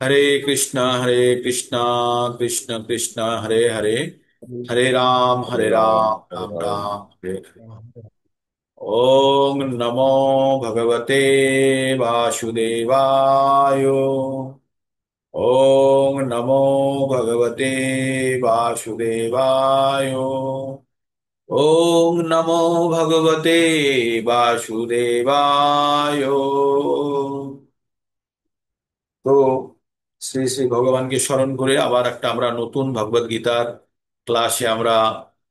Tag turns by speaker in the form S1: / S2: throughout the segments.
S1: हरे कृष्णा कृष्ण कृष्ण हरे हरे, हरे राम
S2: हरे
S1: राम
S2: राम।
S1: राम हरे हरे। ओम नमो भगवते वासुदेवाय। ओम नमो भगवते वासुदेवाय। ओम नमो भगवते वासुदेवाय। তো শ্রী শ্রী ভগবানকে স্মরণ করে আবার একটা আমরা নতুন ভগবদ গীতার ক্লাসে আমরা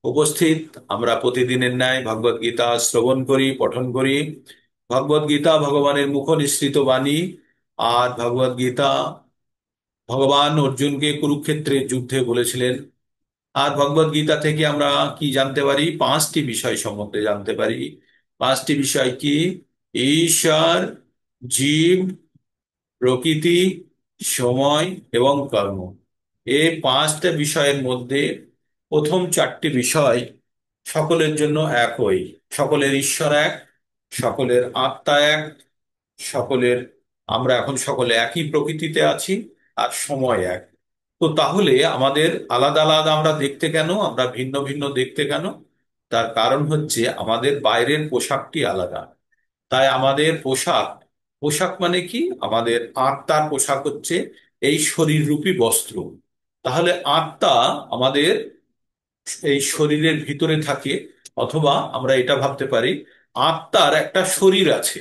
S1: উপস্থিত। আমরা প্রতিদিনের ন্যায় ভগবদ গীতা শ্রবণ করি, পঠন করি। ভগবদ গীতা ভগবানের মুখ নিঃসৃত বাণী। আর ভগবদ গীতা ভগবান অর্জুনকে কুরুক্ষেত্রের যুদ্ধে বলেছিলেন। আর ভগবদ গীতা থেকে আমরা কি জানতে পারি? পাঁচটি বিষয় সম্বন্ধে জানতে পারি। পাঁচটি বিষয় কি? ঈশ্বর, জীব, প্রকৃতি, সময় এবং কর্ম। এই পাঁচটা বিষয়ের মধ্যে প্রথম চারটি বিষয় সকলের জন্য একই। সকলের ঈশ্বর এক, সকলের আত্মা এক, সকলের আমরা এখন সকলে একই প্রকৃতিতে আছি, আর সময় এক। তো তাহলে আমাদের আলাদা আলাদা আমরা দেখতে কেন, আমরা ভিন্ন ভিন্ন দেখতে কেন? তার কারণ হচ্ছে আমাদের বাইরের পোশাকটি আলাদা। তাই আমাদের পোশাক, পোশাক মানে কি? আমাদের আত্মার পোশাক হচ্ছে এই শরীররূপী বস্ত্র। তাহলে আত্মা আমাদের এই শরীরের ভিতরে থাকে। অথবা আমরা এটা ভাবতে পারি, আত্মার একটা শরীর আছে,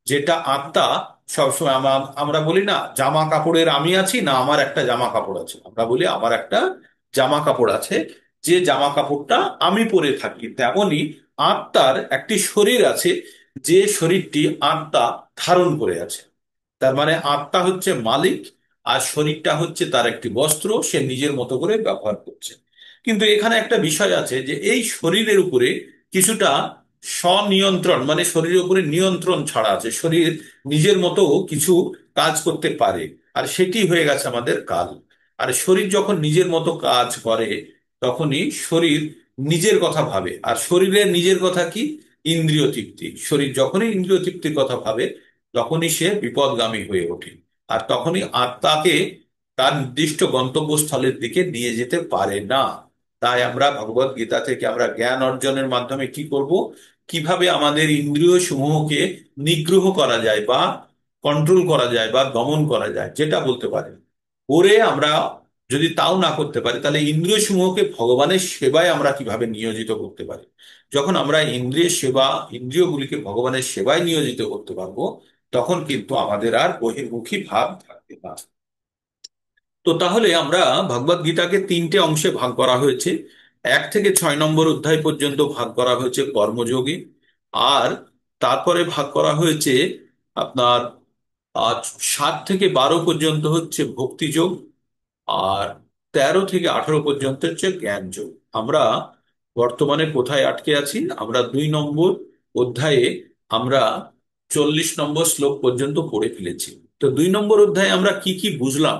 S1: যেটা আত্মা সবসময় আমরা বলি না জামা কাপড়ের আমি আছি, না আমার একটা জামা কাপড় আছে। আমরা বলি আমার একটা জামা কাপড় আছে, যে জামা কাপড়টা আমি পরে থাকি। তেমনি আত্মার একটি শরীর আছে, যে শরীরটি আত্মা ধারণ করে আছে। তার মানে আত্মা হচ্ছে মালিক, আর শরীরটা হচ্ছে তার একটি বস্ত্র, সে নিজের মতো করে ব্যবহার করছে। কিন্তু এখানে একটা বিষয় আছে যে এই শরীরের উপরে কিছুটা স্বনিয়ন্ত্রণ, মানে শরীরের উপরে নিয়ন্ত্রণ ছাড়া আছে। শরীর নিজের মতো কিছু কাজ করতে পারে, আর সেটি হয়ে গেছে আমাদের কাল। আর শরীর যখন নিজের মতো কাজ করে, তখনই শরীর নিজের কথা ভাবে। আর শরীরের নিজের কথা কি? ইন্দ্রিয় তৃপ্তি। শরীর যখনই ইন্দ্রিয় তৃপ্তির কথা ভাবে, তখনই সে বিপদগামী হয়ে ওঠে। আর তখনই আত্মাকে তার নির্দিষ্ট গন্তব্যস্থলের দিকে নিয়ে যেতে পারে না। তাই আমরা ভগবত গীতা থেকে আমরা জ্ঞান অর্জনের মাধ্যমে কি করব? কিভাবে আমাদের ইন্দ্রিয় সমূহকে নিগ্রহ করা যায়, বা কন্ট্রোল করা যায়, বা দমন করা যায়, যেটা বলতে পারে। করে আমরা যদি তাও না করতে পারি, তাহলে ইন্দ্রিয় সমূহকে ভগবানের সেবায় আমরা কিভাবে নিয়োজিত করতে পারি। যখন আমরা ইন্দ্রিয় সেবা, ইন্দ্রিয়গুলিকে ভগবানের সেবায় নিয়োজিত করতে পারবো, তখন কিন্তু আমাদের আর বহির্মুখী ভাব থাকবে না। তো তাহলে আমরা ভগবদ গীতাকে তিনটে অংশে ভাগ করা হয়েছে। 1 থেকে 6 নম্বর অধ্যায় পর্যন্ত ভাগ করা হয়েছে কর্মযোগে। আর তারপরে ভাগ করা হয়েছে আপনার আজ 7 থেকে 12 পর্যন্ত হচ্ছে ভক্তিযোগ। আর 13 থেকে 18 পর্যন্ত হচ্ছে জ্ঞান যোগ। আমরা বর্তমানে কোথায় আটকে আছি? আমরা 2 নম্বর অধ্যায়ে আমরা 40 নম্বর শ্লোক পর্যন্ত পড়ে ফেলেছি। তো 2 নম্বর অধ্যায়ে আমরা কি কি বুঝলাম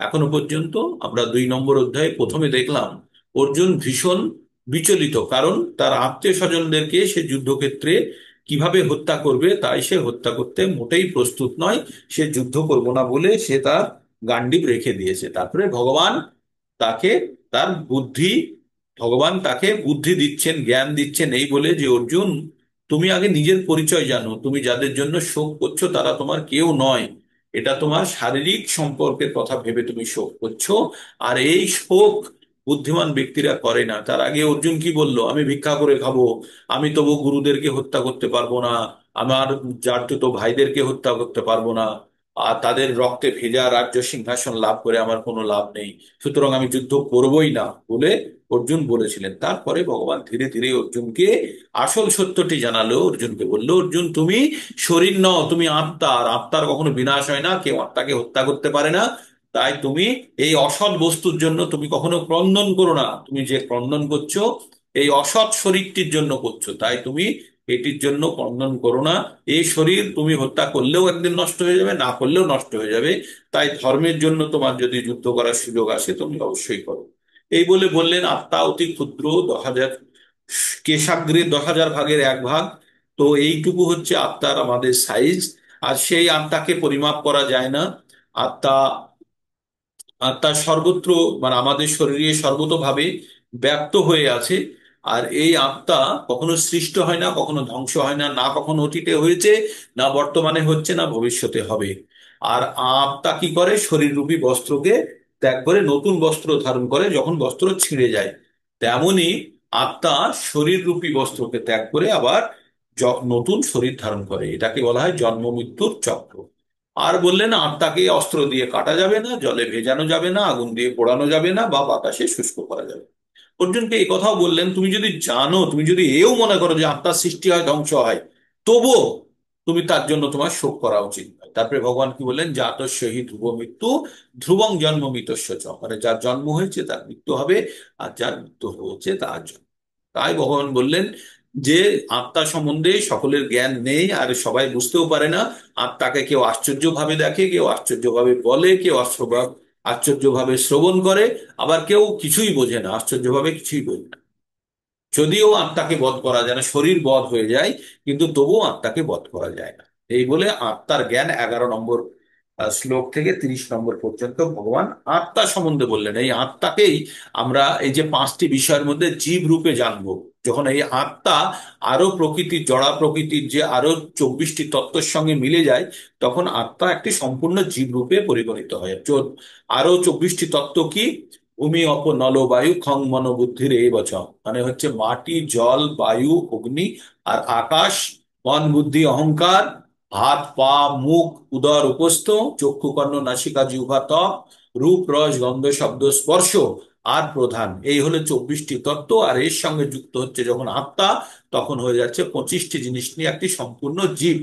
S1: এখনো পর্যন্ত? আমরা 2 নম্বর অধ্যায়ে প্রথমে দেখলাম অর্জুন ভীষণ বিচলিত, কারণ তার আত্মীয় স্বজনদেরকে সে যুদ্ধক্ষেত্রে কিভাবে হত্যা করবে, তাই সে হত্যা করতে মোটেই প্রস্তুত নয়। সে যুদ্ধ করব না বলে সে তার গান্ডিব রেখে দিয়েছে। তারপরে তাকে তার বুদ্ধি ভগবান তাকে বুদ্ধি দিচ্ছেন, জ্ঞান দিচ্ছেন, এই বলে যে অর্জুন, তুমি আগে নিজের পরিচয় জানো। তুমি যাদের জন্য শোক করছো তারা তোমার কেউ নয়। এটা তোমার শারীরিক সম্পর্কের কথা ভেবে তুমি শোক করছো। আর এই শোক বুদ্ধিমান ব্যক্তিরা করে না। তার আগে অর্জুন কি বলল? আমি ভিক্ষা করে খাবো, আমি তবু গুরুদেরকে হত্যা করতে পারবো না, আমার জারতুতো ভাইদেরকে হত্যা করতে পারবো না, আর তাদের রক্তে ভেজা রাজ্য সিংহাসন লাভ করে আমার কোনো লাভ নেই, সুতরাং আমি যুদ্ধ করবই না বলে অর্জুন বলেছিলেন। তারপরে ভগবান ধীরে ধীরে অর্জুনকে আসল সত্যটি জানালো। অর্জুনকে বললো, অর্জুন তুমি শরীর নও, তুমি আত্মা। আর আত্মার কখনো বিনাশ হয় না, কেউ আত্মাকে হত্যা করতে পারে না। তাই তুমি এই অসৎ বস্তুর জন্য তুমি কখনো ক্রন্দন করো না। তুমি যে ক্রন্দন করছো এই অসৎ শরীরটির জন্য করছো, তাই তুমি এটির জন্য ক্রন্দন করো না। এই শরীর তুমি হত্যা করলেও একদিন নষ্ট হয়ে যাবে, না করলেও নষ্ট হয়ে যাবে। তাই ধর্মের জন্য তোমার যদি যুদ্ধ করার সুযোগ আসে তুমি অবশ্যই করো। এই বলে বললেন আত্মা অতি ক্ষুদ্র, 10,000 কেশাগ্রে 10,000 ভাগের 1 ভাগ। তো এইটুকু হচ্ছে আত্মার আমাদের সাইজ। আর সেই আত্মাকে পরিমাপ করা যায় না। আত্মা আত্মা সর্বত্র, মানে আমাদের শরীরে সর্বতোভাবে ব্যাপ্ত হয়ে আছে। আর এই আত্মা কখনো সৃষ্ট হয় না, কখনো ধ্বংস হয় না, না কখনো অতীতে হয়েছে, না বর্তমানে হচ্ছে, না ভবিষ্যতে হবে। আর আত্মা কি করে? শরীর রূপী বস্ত্রকে ত্যাগ করে নতুন বস্ত্র ধারণ করে যখন বস্ত্র ছিঁড়ে যায়। তেমনি আত্মা শরীর রূপী বস্ত্রকে ত্যাগ করে আবার নতুন শরীর ধারণ করে। এটাকে বলা হয় জন্ম মৃত্যুর চক্র। আর বললেন আত্মাকে অস্ত্র দিয়ে কাটা যাবে না, জলে ভেজানো যাবে না, আগুন দিয়ে পোড়ানো যাবে না, বা বাতাসে শুষ্ক করা যাবে না। অর্জুনকে এই কথাও বললেন, তুমি যদি জানো, তুমি যদি এও মনে করো যে আত্মার সৃষ্টি হয়, ধ্বংস হয়, তবুও তুমি তার জন্য তোমার শোক করা উচিত নয়। তারপরে ভগবান কি বললেন? জাতস্য হি ধ্রুব মৃত্যু, ধ্রুবং জন্ম মৃতস্য চ। মানে যার জন্ম হয়েছে তার মৃত্যু হবে, আর যার মৃত্যু হয়েছে তার জন্ম। তাই ভগবান বললেন যে আত্মা সম্বন্ধে সকলের জ্ঞান নেই, আর সবাই বুঝতেও পারে না। আত্মাকে কেউ আশ্চর্য ভাবে দেখে, কেউ আশ্চর্য ভাবে বলে, কেউ আশ্চর্য ভাবে শ্রবণ করে, আবার কেউ কিছুই বোঝে না, আশ্চর্য ভাবে কিছুই বোঝে না। যদিও আত্মাকে বধ করা যায় না, শরীর বধ হয়ে যায়, কিন্তু তবুও আত্মাকে বধ করা যায় না। এই বলে আত্মার জ্ঞান 11 নম্বর শ্লোক থেকে 30 নম্বর পর্যন্ত ভগবান আত্মা সম্বন্ধে বললেন। এই আত্মাকেই আমরা এই যে 5টি বিষয়ের মধ্যে জীব রূপে জানবো। যখন এই আত্মা আরো প্রকৃতির, জড়া প্রকৃতির যে আরো 24টি তত্ত্বের সঙ্গে মিলে যায়, তখন আত্মা একটি সম্পূর্ণ জীব রূপে পরিগণিত হয়। আরো 24টি তত্ত্ব কি? ভূমি, অপ, নল, বায়ু, খং, মন, বুদ্ধির এই বচন। মানে হচ্ছে মাটি, জল, বায়ু, অগ্নি আর আকাশ, মন, বুদ্ধি, অহংকার, হাত, পা, মুখ, উদর, উপস্থ, চক্ষু, কর্ণ, নাসিকা, জিহ্বা, ত্বক, রূপ, রস, গন্ধ, শব্দ, স্পর্শ আর প্রধান। এই হলো 24টি তত্ত্ব। আর এর সঙ্গে যুক্ত হচ্ছে যখন আত্মা, তখন হয়ে যাচ্ছে 25টি জিনিস নিয়ে একটি সম্পূর্ণ জীব।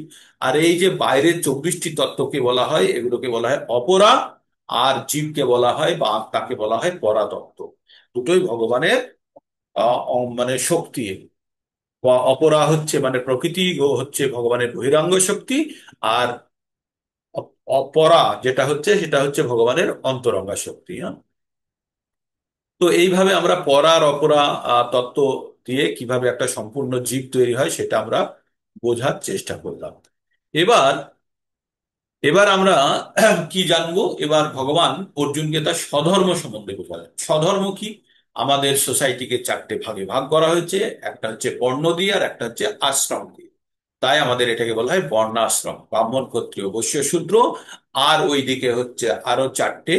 S1: আর এই যে বাইরের 24টি তত্ত্বকে বলা হয়, এগুলোকে বলা হয় অপরা। আর জীবকে বলা হয় বা আত্মাকে বলা হয় পরাতত্ত্ব। দুটোই ভগবানের মানে শক্তি। অপরা হচ্ছে মানে প্রকৃতি, ও হচ্ছে ভগবানের বহিরাঙ্গ শক্তি। আর অপরা যেটা হচ্ছে, সেটা হচ্ছে ভগবানের অন্তরঙ্গা শক্তি। হ্যাঁ। তো এইভাবে আমরা পরা আর অপরা তত্ত্ব দিয়ে কিভাবে একটা সম্পূর্ণ জীব তৈরি হয় সেটা আমরা বোঝার চেষ্টা করলাম। এবার এবার আমরা কি জানবো? এবার ভগবান অর্জুনকে তার স্বধর্ম সম্বন্ধে বোঝালেন। স্বধর্ম কি? আমাদের সোসাইটিকে 4টে ভাগে ভাগ করা হয়েছে। একটা হচ্ছে বর্ণ দিয়ে, আর একটা হচ্ছে আশ্রম দিয়ে। তাই আমাদের এটাকে বলা হয় বর্ণাশ্রম: ব্রাহ্মণ, ক্ষত্রিয়, বৈশ্য, শূদ্র। আর ওইদিকে হচ্ছে আরো 4টে: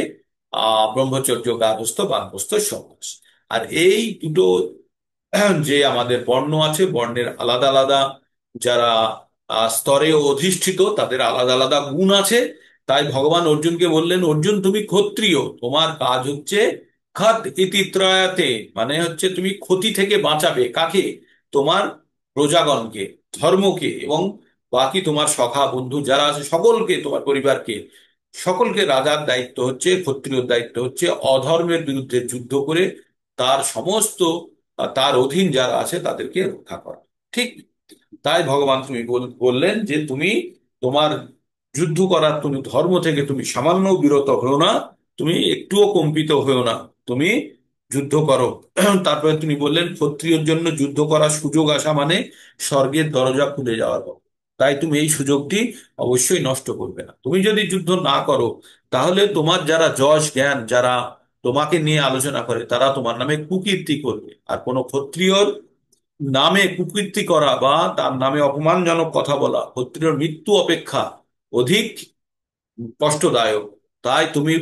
S1: ব্রহ্মচর্য, গার্হস্থ্য, বানপ্রস্থ, সন্ন্যাস। আর এই দুটো যে আমাদের বর্ণ আছে, বর্ণের আলাদা আলাদা যারা স্তরে অধিষ্ঠিত, তাদের আলাদা আলাদা গুণ আছে। তাই ভগবান অর্জুনকে বললেন, অর্জুন তুমি ক্ষত্রিয়, তোমার কাজ হচ্ছে খৎ ইতি ত্রয়াতে, মানে হচ্ছে তুমি ক্ষতি থেকে বাঁচাবে কাকে? তোমার প্রজাগণকে, ধর্মকে, এবং বাকি তোমার সখা বন্ধু যারা আছে সকলকে, তোমার পরিবারকে, সকলকে। রাজার দায়িত্ব হচ্ছে, ক্ষত্রিয়র দায়িত্ব হচ্ছে অধর্মের বিরুদ্ধে যুদ্ধ করে তার সমস্ত তার অধীন যারা আছে তাদেরকে রক্ষা করা। ঠিক। তাই ভগবান তুমি বললেন যে তুমি তোমার যুদ্ধ করার, তুমি ধর্ম থেকে তুমি সামান্য বিরত হও না, তুমি একটুও কম্পিত হও না, তুমি যুদ্ধ করো। তারপরে তিনি বললেন, ক্ষত্রিয়র জন্য যুদ্ধ করার সুযোগ আসা মানে স্বর্গের দরজা খুলে যাওয়ার মতো। তাই তুমি এই সুযোগটি অবশ্যই নষ্ট করবে না। তুমি যদি যুদ্ধ না করো, তাহলে তোমার যারা যশ জ্ঞান, যারা তোমাকে নিয়ে আলোচনা করে, তারা তোমার নামে কুকীর্তি করবে। আর কোনো ক্ষত্রিয়র নামে কুকীর্তি করা বা তার নামে অপমানজনক কথা বলা ক্ষত্রিয়র মৃত্যু অপেক্ষা অধিক কষ্টদায়ক। তাই তুমি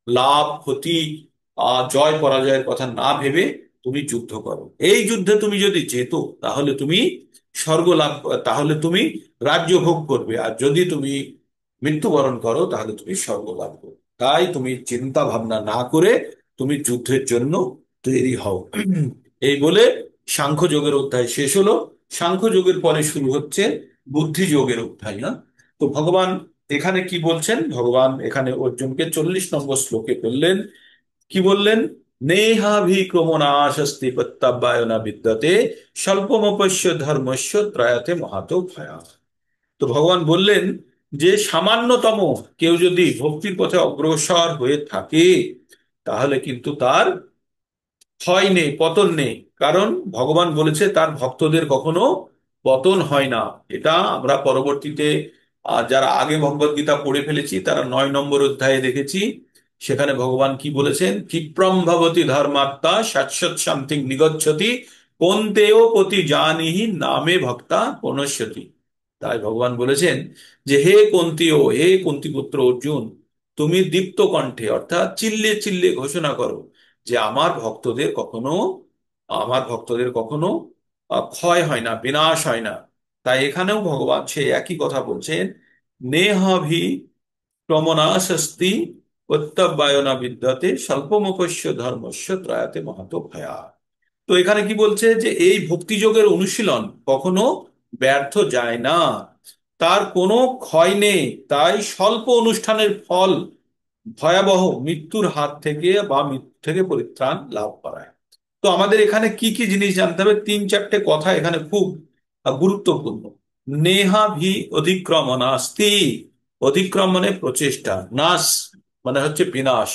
S1: লাভ ক্ষতি, জয় পরাজয়ের কথা না ভেবে তুমি যুদ্ধ করো। এই যুদ্ধে তুমি যদি যেতো, তাহলে তুমি স্বর্গ লাভ, তাহলে তুমি রাজ্য ভোগ করবে। আর যদি তুমি মৃত্যুবরণ করো, তাহলে তুমি স্বর্গ লাভ করবে। তাই তুমি চিন্তা ভাবনা না করে তুমি যুদ্ধের জন্য তৈরি হও। এই বলে সাংখ্য যোগের অধ্যায় শেষ হলো। সাংখ্য যোগের পরে শুরু হচ্ছে বুদ্ধি যোগের অধ্যায়। না? তো ভগবান এখানে কি বলছেন? ভগবান এখানে অর্জুনকে 40 নম্বর শ্লোকে বললেন, কি বললেন? নেহাভিক্রমণাশস্তি প্রত্যব্যায় না বিদ্যতে স্বল্পমপস্য ধর্মস্য ত্রয়াতে মহাতো ভয়া। তো ভগবান বললেন যে সামান্যতম কেউ যদি ভক্তির পথে অগ্রসর হয়ে থাকে, তাহলে কিন্তু তার ক্ষয় নেই, পতন নেই। কারণ ভগবান বলেছে তার ভক্তদের কখনো পতন হয় না। এটা আমরা পরবর্তীতে যারা আগে ভগবত গীতা পড়ে ফেলেছি, তারা 9 নম্বর অধ্যায়ে দেখেছি সেখানে ভগবান কি বলেছেন, ক্ষিপ্রম ভবতি ধর্মাত্মা শাশ্বত শান্তি নিগচ্ছতি কোন্তেয় পতি জানিহি নামে ভক্তা প্রণশ্যতি। তাই ভগবান বলেছেন যে হে কুন্তীয়, হে কুন্তিপুত্র অর্জুন, তুমি দীপ্ত কণ্ঠে অর্থাৎ চিল্লে চিল্লে ঘোষণা করো যে আমার ভক্তদের কখনো ক্ষয় হয় না, বিনাশ হয় না। তাই এখানেও ভগবান সেই একই কথা বলছেন, নেহাভি ক্রমনাশস্তি প্রত্যব্যায়না বিদ্যতে স্বল্পমুখস্য ধর্মস্য ত্রয়াতে মহাতো ভয়া। তো এখানে কি বলছে যে এই ভক্তিযোগের অনুশীলন কখনো ব্যর্থ যায় না, তার কোনো ক্ষয় নেই। তাই স্বল্প অনুষ্ঠানের ফল ভয়াবহ মৃত্যুর হাত থেকে বা মৃত্যু থেকে পরিত্রাণ লাভ করায়। তো আমাদের এখানে কি কি জিনিস জানতে হবে, তিন চারটে কথা এখানে খুব গুরুত্বপূর্ণ। নেহা ভি অধিক্রমণাস্তি, অধিক্রম মানে প্রচেষ্টা, নাশ মানে হচ্ছে বিনাশ।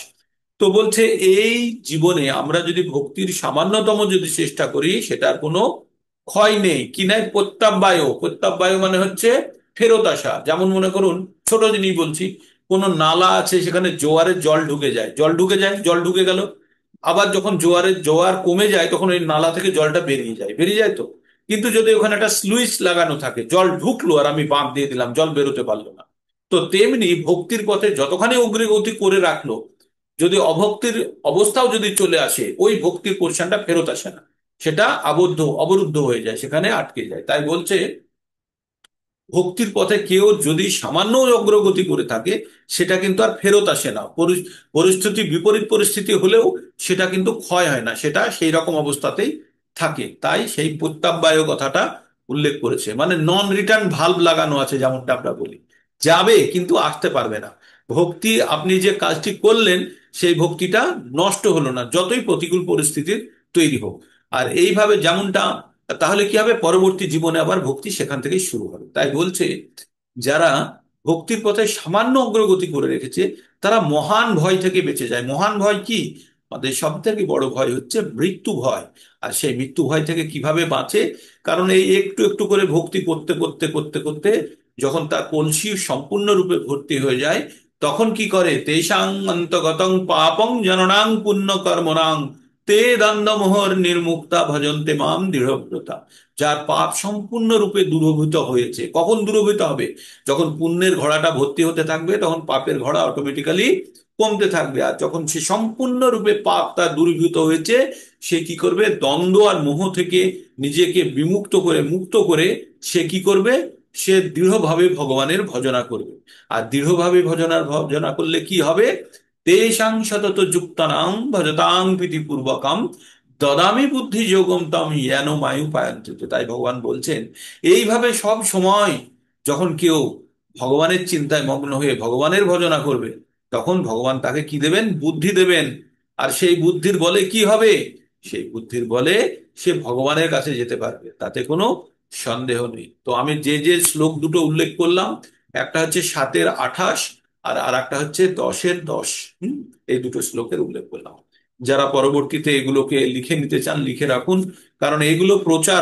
S1: তো বলছে এই জীবনে আমরা যদি ভক্তির সামান্যতম যদি চেষ্টা করি সেটার কোনো ক্ষয় নেই। কি নাই, প্রত্যাববায়, প্রত্যাববায় মানে হচ্ছে ফেরত আসা। যেমন মনে করুন, ছোট জিনিস বলছি, কোনো নালা আছে, সেখানে জোয়ারের জল ঢুকে যায়, জল ঢুকে যায়, জল ঢুকে গেল, আবার যখন জোয়ার কমে যায় তখন ওই নালা থেকে জলটা বেরিয়ে যায়, বেরিয়ে যায় তো। কিন্তু যদি ওখানে একটা স্লুইস লাগানো থাকে, জল ঢুকলো আর আমি বাঁধ দিয়ে দিলাম, জল বেরোতে পারলো না। তো তেমনি ভক্তির পথে যতখানি অগ্রগতি করে রাখলো, যদি অভক্তির অবস্থাও যদি চলে আসে, ওই ভক্তির পোর্শনটা ফেরত আসে না, সেটা অবরুদ্ধ হয়ে যায়, সেখানে আটকে যায়। তাই বলছে ভক্তির পথে কেউ যদি সামান্য অগ্রগতি করে থাকে সেটা কিন্তু আর ফেরত আসে না। পরিস্থিতি বিপরীত পরিস্থিতি হলেও সেটা কিন্তু ক্ষয় হয় না, সেটা সেই রকম অবস্থাতেই থাকে। তাই সেই প্রত্যাবর্তন কথাটা উল্লেখ করেছে, মানে নন রিটার্ন ভালভ লাগানো আছে, যেমনটা আমরা বলি, যাবে কিন্তু আসতে পারবে না। ভক্তি আপনি যে কাজটি করলেন সেই ভক্তিটা নষ্ট হলো না, যতই প্রতিকূল পরিস্থিতির তৈরি হোক। আর এইভাবে যেমনটা, তাহলে কি হবে, পরবর্তী জীবনে আবার ভক্তি সেখান থেকেই শুরু হবে। তাই বলছে যারা ভক্তির পথে সামান্য অগ্রগতি করে রেখেছে তারা মহান ভয় থেকে বেঁচে যায়। মহান ভয় কি? আমাদের সব থেকে বড় ভয় হচ্ছে মৃত্যু ভয়। আর সেই মৃত্যু ভয় থেকে কিভাবে বাঁচে? কারণ এই একটু একটু করে ভক্তি করতে করতে করতে করতে যখন তার কলসি সম্পূর্ণরূপে ভর্তি হয়ে যায়, তখন কি করে, তেষাং অন্তগতং পাপং জননাং পুণ্য কর্মণাং তে দ্বন্দ্বমোহর নির্মুক্তা ভজন্তে মাম দৃঢ়ব্রতা। যার পাপ সম্পূর্ণরূপে দূরভূত হয়েছে, কখন দূরভূত হবে? যখন পুণ্যের ঘোড়াটা ভর্তি হতে থাকবে তখন পাপের ঘোড়া অটোমেটিক্যালি কমতে থাকবে। আর যখন সে সম্পূর্ণরূপে পাপ তার দূরীভূত হয়েছে, সে কি করবে, দ্বন্দ্ব আর মোহ থেকে নিজেকে বিমুক্ত করে, মুক্ত করে সে কি করবে, সে দৃঢ়ভাবে ভগবানের ভজনা করবে। আর দৃঢ়ভাবে ভজনা করলে কি হবে, তেষাং সতত যুক্তানাং ভজতাং প্রীতিপূর্বকম দদামি বুদ্ধি যোগম তাম জ্ঞান মায়ু পায়ন্তিতে। তাই ভগবান বলছেন এইভাবে সব সময় যখন কেউ ভগবানের চিন্তায় মগ্ন হয়ে ভগবানের ভজনা করবে, তখন ভগবান তাকে কি দেবেন, বুদ্ধি দেবেন। আর সেই বুদ্ধির বলে কি হবে, সেই বুদ্ধির বলে সে ভগবানের কাছে যেতে পারবে, তাতে কোনো সন্দেহ নেই। তো আমি যে যে শ্লোক দুটো উল্লেখ করলাম, একটা হচ্ছে 7-28 আর আর একটা হচ্ছে 10-10, এই দুটো শ্লোকের উল্লেখ করলাম। যারা পরবর্তীতে এগুলোকে লিখে নিতে চান লিখে রাখুন, কারণ এগুলো প্রচার,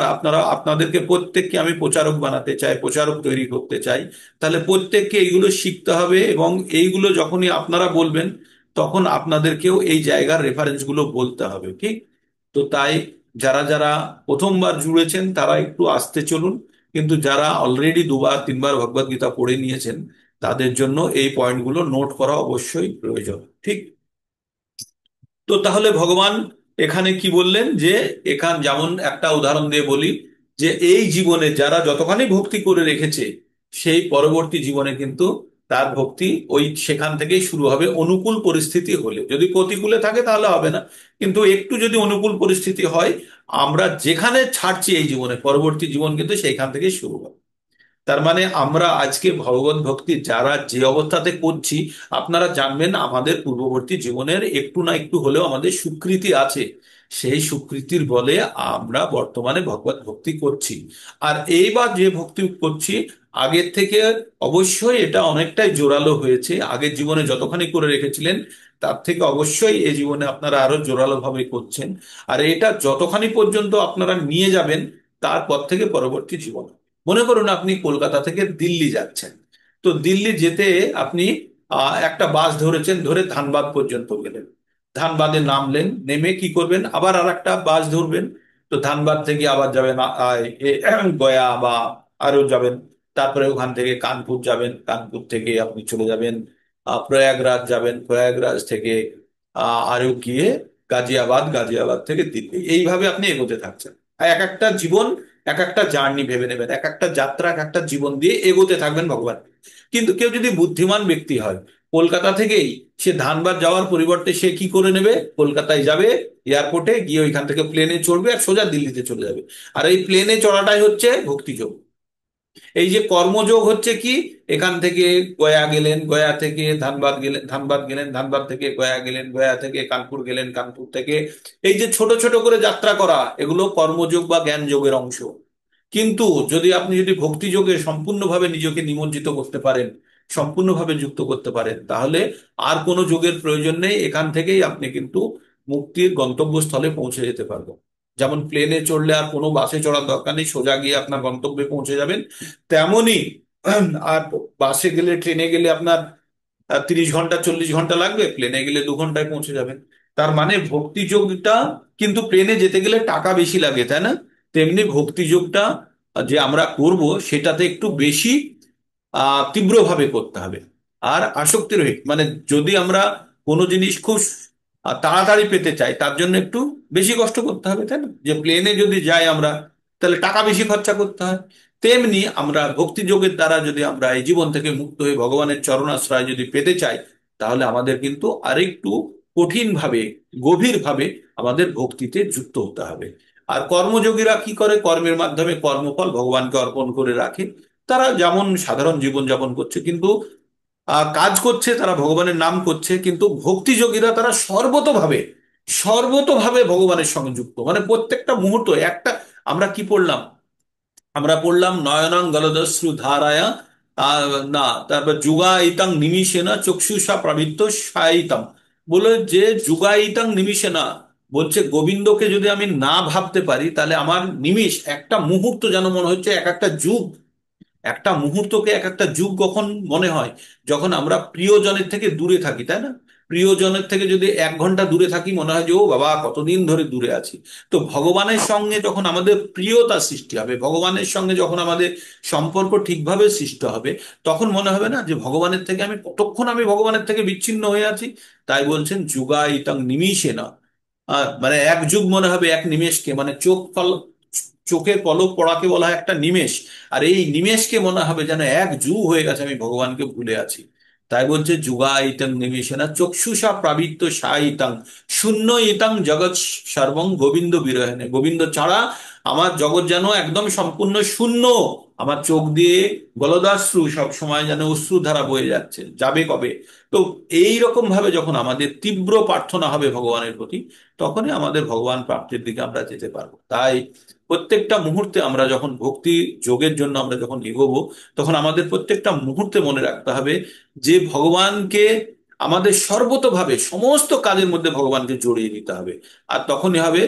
S1: আপনাদেরকে প্রত্যেককে আমি প্রচারক বানাতে চাই, প্রচারক তৈরি করতে চাই। তাহলে প্রত্যেককে এইগুলো শিখতে হবে, এবং এইগুলো যখনই আপনারা বলবেন তখন আপনাদেরকেও এই জায়গার রেফারেন্স গুলো বলতে হবে, ঠিক? তো তাই যারা যারা প্রথমবার জুড়েছেন তারা একটু আস্তে চলুন, কিন্তু যারা অলরেডি দুবার তিনবার ভগবদ গীতা পড়ে নিয়েছেন তাদের জন্য এই পয়েন্টগুলো নোট করা অবশ্যই প্রয়োজন, ঠিক? তো তাহলে ভগবান এখানে কি বললেন, যে এখান যেমন একটা উদাহরণ দিয়ে বলি, যে এই জীবনে যারা যতখানি ভক্তি করে রেখেছে সেই পরবর্তী জীবনে কিন্তু তার ভক্তি ওই সেখান থেকেই শুরু হবে। অনুকূল পরিস্থিতি হলে, যদি প্রতিকূলে থাকে তাহলে হবে না, কিন্তু একটু যদি অনুকূল পরিস্থিতি হয়, আমরা যেখানে ছাড়ছি এই জীবনে, পরবর্তী জীবন কিন্তু সেইখান থেকেই শুরু হবে। তার মানে আমরা আজকে ভগবত ভক্তি যারা যে অবস্থাতে করছি, আপনারা জানবেন আমাদের পূর্ববর্তী জীবনের একটু না একটু হলেও আমাদের স্বীকৃতি আছে। সেই স্বীকৃতির বলে আমরা বর্তমানে ভগবত ভক্তি করছি। আর এইবার যে ভক্তি করছি আগের থেকে অবশ্যই এটা অনেকটাই জোরালো হয়েছে। আগের জীবনে যতখানি করে রেখেছিলেন তার থেকে অবশ্যই এই জীবনে আপনারা আরো জোরালো ভাবে করছেন। আর এটা যতখানি পর্যন্ত আপনারা নিয়ে যাবেন, তারপর থেকে পরবর্তী জীবন, মনে করুন আপনি কলকাতা থেকে দিল্লি যাচ্ছেন, তো দিল্লি যেতে আপনি একটা বাস ধরেছেন, ধরে ধানবাদ পর্যন্ত গেলেন। ধানবাদে নামলেন, নেমে কি করবেন, আবার আর একটা বাস ধরবেন। তো ধানবাদ থেকে আবার যাবেন গয়া বা আরো যাবেন। তারপরে ওখান থেকে কানপুর যাবেন, কানপুর থেকে আপনি চলে যাবেন প্রয়াগরাজ যাবেন, প্রয়াগরাজ থেকে আরো গিয়ে গাজিয়াবাদ, গাজিয়াবাদ থেকে দিল্লি, এইভাবে আপনি এগোতে থাকছেন। আর এক একটা জীবন, এক একটা জার্নি ভেবে নেবেন, এক একটা যাত্রা, এক একটা জীবন দিয়ে এগোতে থাকবেন ভগবান। কিন্তু কেউ যদি বুদ্ধিমান ব্যক্তি হয়, কলকাতা থেকেই সে ধানবাদ যাওয়ার পরিবর্তে সে কি করে নেবে, কলকাতায় যাবে, এয়ারপোর্টে গিয়ে ওইখান থেকে প্লেনে চড়বে আর সোজা দিল্লিতে চলে যাবে। আর এই প্লেনে চড়াটাই হচ্ছে ভক্তিযোগ। এই যে কর্মযোগ হচ্ছে কি, এখান থেকে গয়া গেলেন, গয়া থেকে ধানবাদ গেলেন, ধানবাদ গেলেন, ধানবাদ থেকে গয়া গেলেন, গয়া থেকে কানপুর গেলেন, কানপুর থেকে এই যে ছোট ছোট করে যাত্রা করা, এগুলো কর্মযোগ বা জ্ঞান যোগের অংশ। কিন্তু যদি আপনি যদি ভক্তি যোগে সম্পূর্ণভাবে নিজেকে নিমজ্জিত করতে পারেন, সম্পূর্ণভাবে যুক্ত করতে পারেন, তাহলে আর কোনো যোগের প্রয়োজন নেই। এখান থেকেই আপনি কিন্তু মুক্তির গন্তব্যস্থলে পৌঁছে যেতে পারবেন। যেমন প্লেনে চড়লে আর কোনো বাসে চড়ার দরকার নেই, সোজা গিয়ে আপনার গন্তব্যে পৌঁছে যাবেন, তেমনই আর বাসে গেলে, ট্রেনে গেলে আপনার 30 ঘন্টা 40 ঘন্টা লাগবে, প্লেনে গেলে 2 ঘন্টায় পৌঁছে যাবেন। তার মানে ভক্তি যোগটা, কিন্তু প্লেনে যেতে গেলে টাকা বেশি লাগে, তাই না? তেমনি ভক্তি যোগটা যে আমরা করব, সেটাতে একটু বেশি তীব্রভাবে করতে হবে। আর আসক্তি রহিত, মানে যদি আমরা কোনো জিনিস খুব তাড়াতাড়ি পেতে চাই, তার জন্য একটু বেশি কষ্ট করতে হবে, তাই না? যে প্লেনে যদি যাই আমরা, তাহলে টাকা বেশি খরচা করতে হয়। তেমনি আমরা ভক্তি যোগের দ্বারা যদি আমরা এই জীবন থেকে মুক্ত হয়ে ভগবানের চরণাশ্রয় যদি পেতে চাই, তাহলে আমাদের কিন্তু আরেকটু কঠিন ভাবে, গভীর ভাবে আমাদের ভক্তিতে যুক্ত হতে হবে। আর কর্মযোগীরা কি করে, কর্মের মাধ্যমে কর্মফল ভগবানকে অর্পণ করে রাখে। তারা যেমন সাধারণ জীবন যাপন করছে, কিন্তু কাজ করছে, তারা ভগবানের নাম করছে, কিন্তু ভক্তিযোগীরা তারা সর্বতোভাবে, সর্বতোভাবে ভগবানের সঙ্গে যুক্ত, মানে প্রত্যেকটা মুহূর্ত একটা। আমরা কি পড়লাম? আমরা পড়লাম নয়নাং গলদস্রু ধারায়া, না, তারপর যুগায়িতাং নিমিষেনা চক্ষুষা প্রবৃত্ত সায়িতাম। বলে যে যুগায়িতাং নিমিষেনা, বলছে গোবিন্দকে যদি আমি না ভাবতে পারি, তাহলে আমার নিমিষ, একটা মুহূর্ত যেন মনে হচ্ছে এক একটা যুগ। একটা মুহূর্তকে এক একটা যুগ কখন মনে হয়, যখন আমরা প্রিয়জনের থেকে দূরে থাকি, তাই না? প্রিয়জনের থেকে যদি 1 ঘন্টা দূরে থাকি, মনে হয় যে ও বাবা কতদিন ধরে দূরে আছি। তো ভগবানের সঙ্গে যখন আমাদের প্রিয়তা সৃষ্টি হবে, ভগবানের সঙ্গে যখন আমাদের সম্পর্ক ঠিকভাবে সৃষ্টি হবে, তখন মনে হবে না যে ভগবানের থেকে আমি কতক্ষণ, আমি ভগবানের থেকে বিচ্ছিন্ন হয়ে আছি। তাই বলছেন যুগায়িতাং নিমিষেন। মানে এক যুগ মনে হবে এক নিমেষকে, মানে চোখের পলক পড়াকে বলা হয় একটা নিমেষ। আর এই নিমেষকে মনে হবে যেন এক যুগ হয়ে গেছে, আমি ভগবানকে ভুলে আছি। তাই বলছে যুগায়িতং নিমেষেনা চক্ষুষা প্রাবিত্য সায়িতাং শূন্য ইতাং জগৎ সর্বং গোবিন্দ বিরহেনে। গোবিন্দ ছাড়া আমার জগৎ যেন একদম সম্পূর্ণ শূন্য। আমার চোখ দিয়ে গলদাশ্রু সব সময় যেন অশ্রুধারা বয়ে যাচ্ছে, যাবে কবে? তো এই রকম ভাবে যখন আমাদের তীব্র প্রার্থনা হবে ভগবানের প্রতি, তখনই আমাদের ভগবান প্রাপ্তির দিকে আমরা যেতে পারবো। তাই প্রত্যেকটা মুহূর্তে আমরা যখন ভক্তি যোগের জন্য আমরা যখন এগোবো, তখন আমাদের প্রত্যেকটা মুহূর্তে মনে রাখতে হবে যে ভগবানকে আমাদের সর্বতোভাবে সমস্ত কাজের মধ্যে ভগবানকে জড়িয়ে দিতে হবে। আর তখনই হবে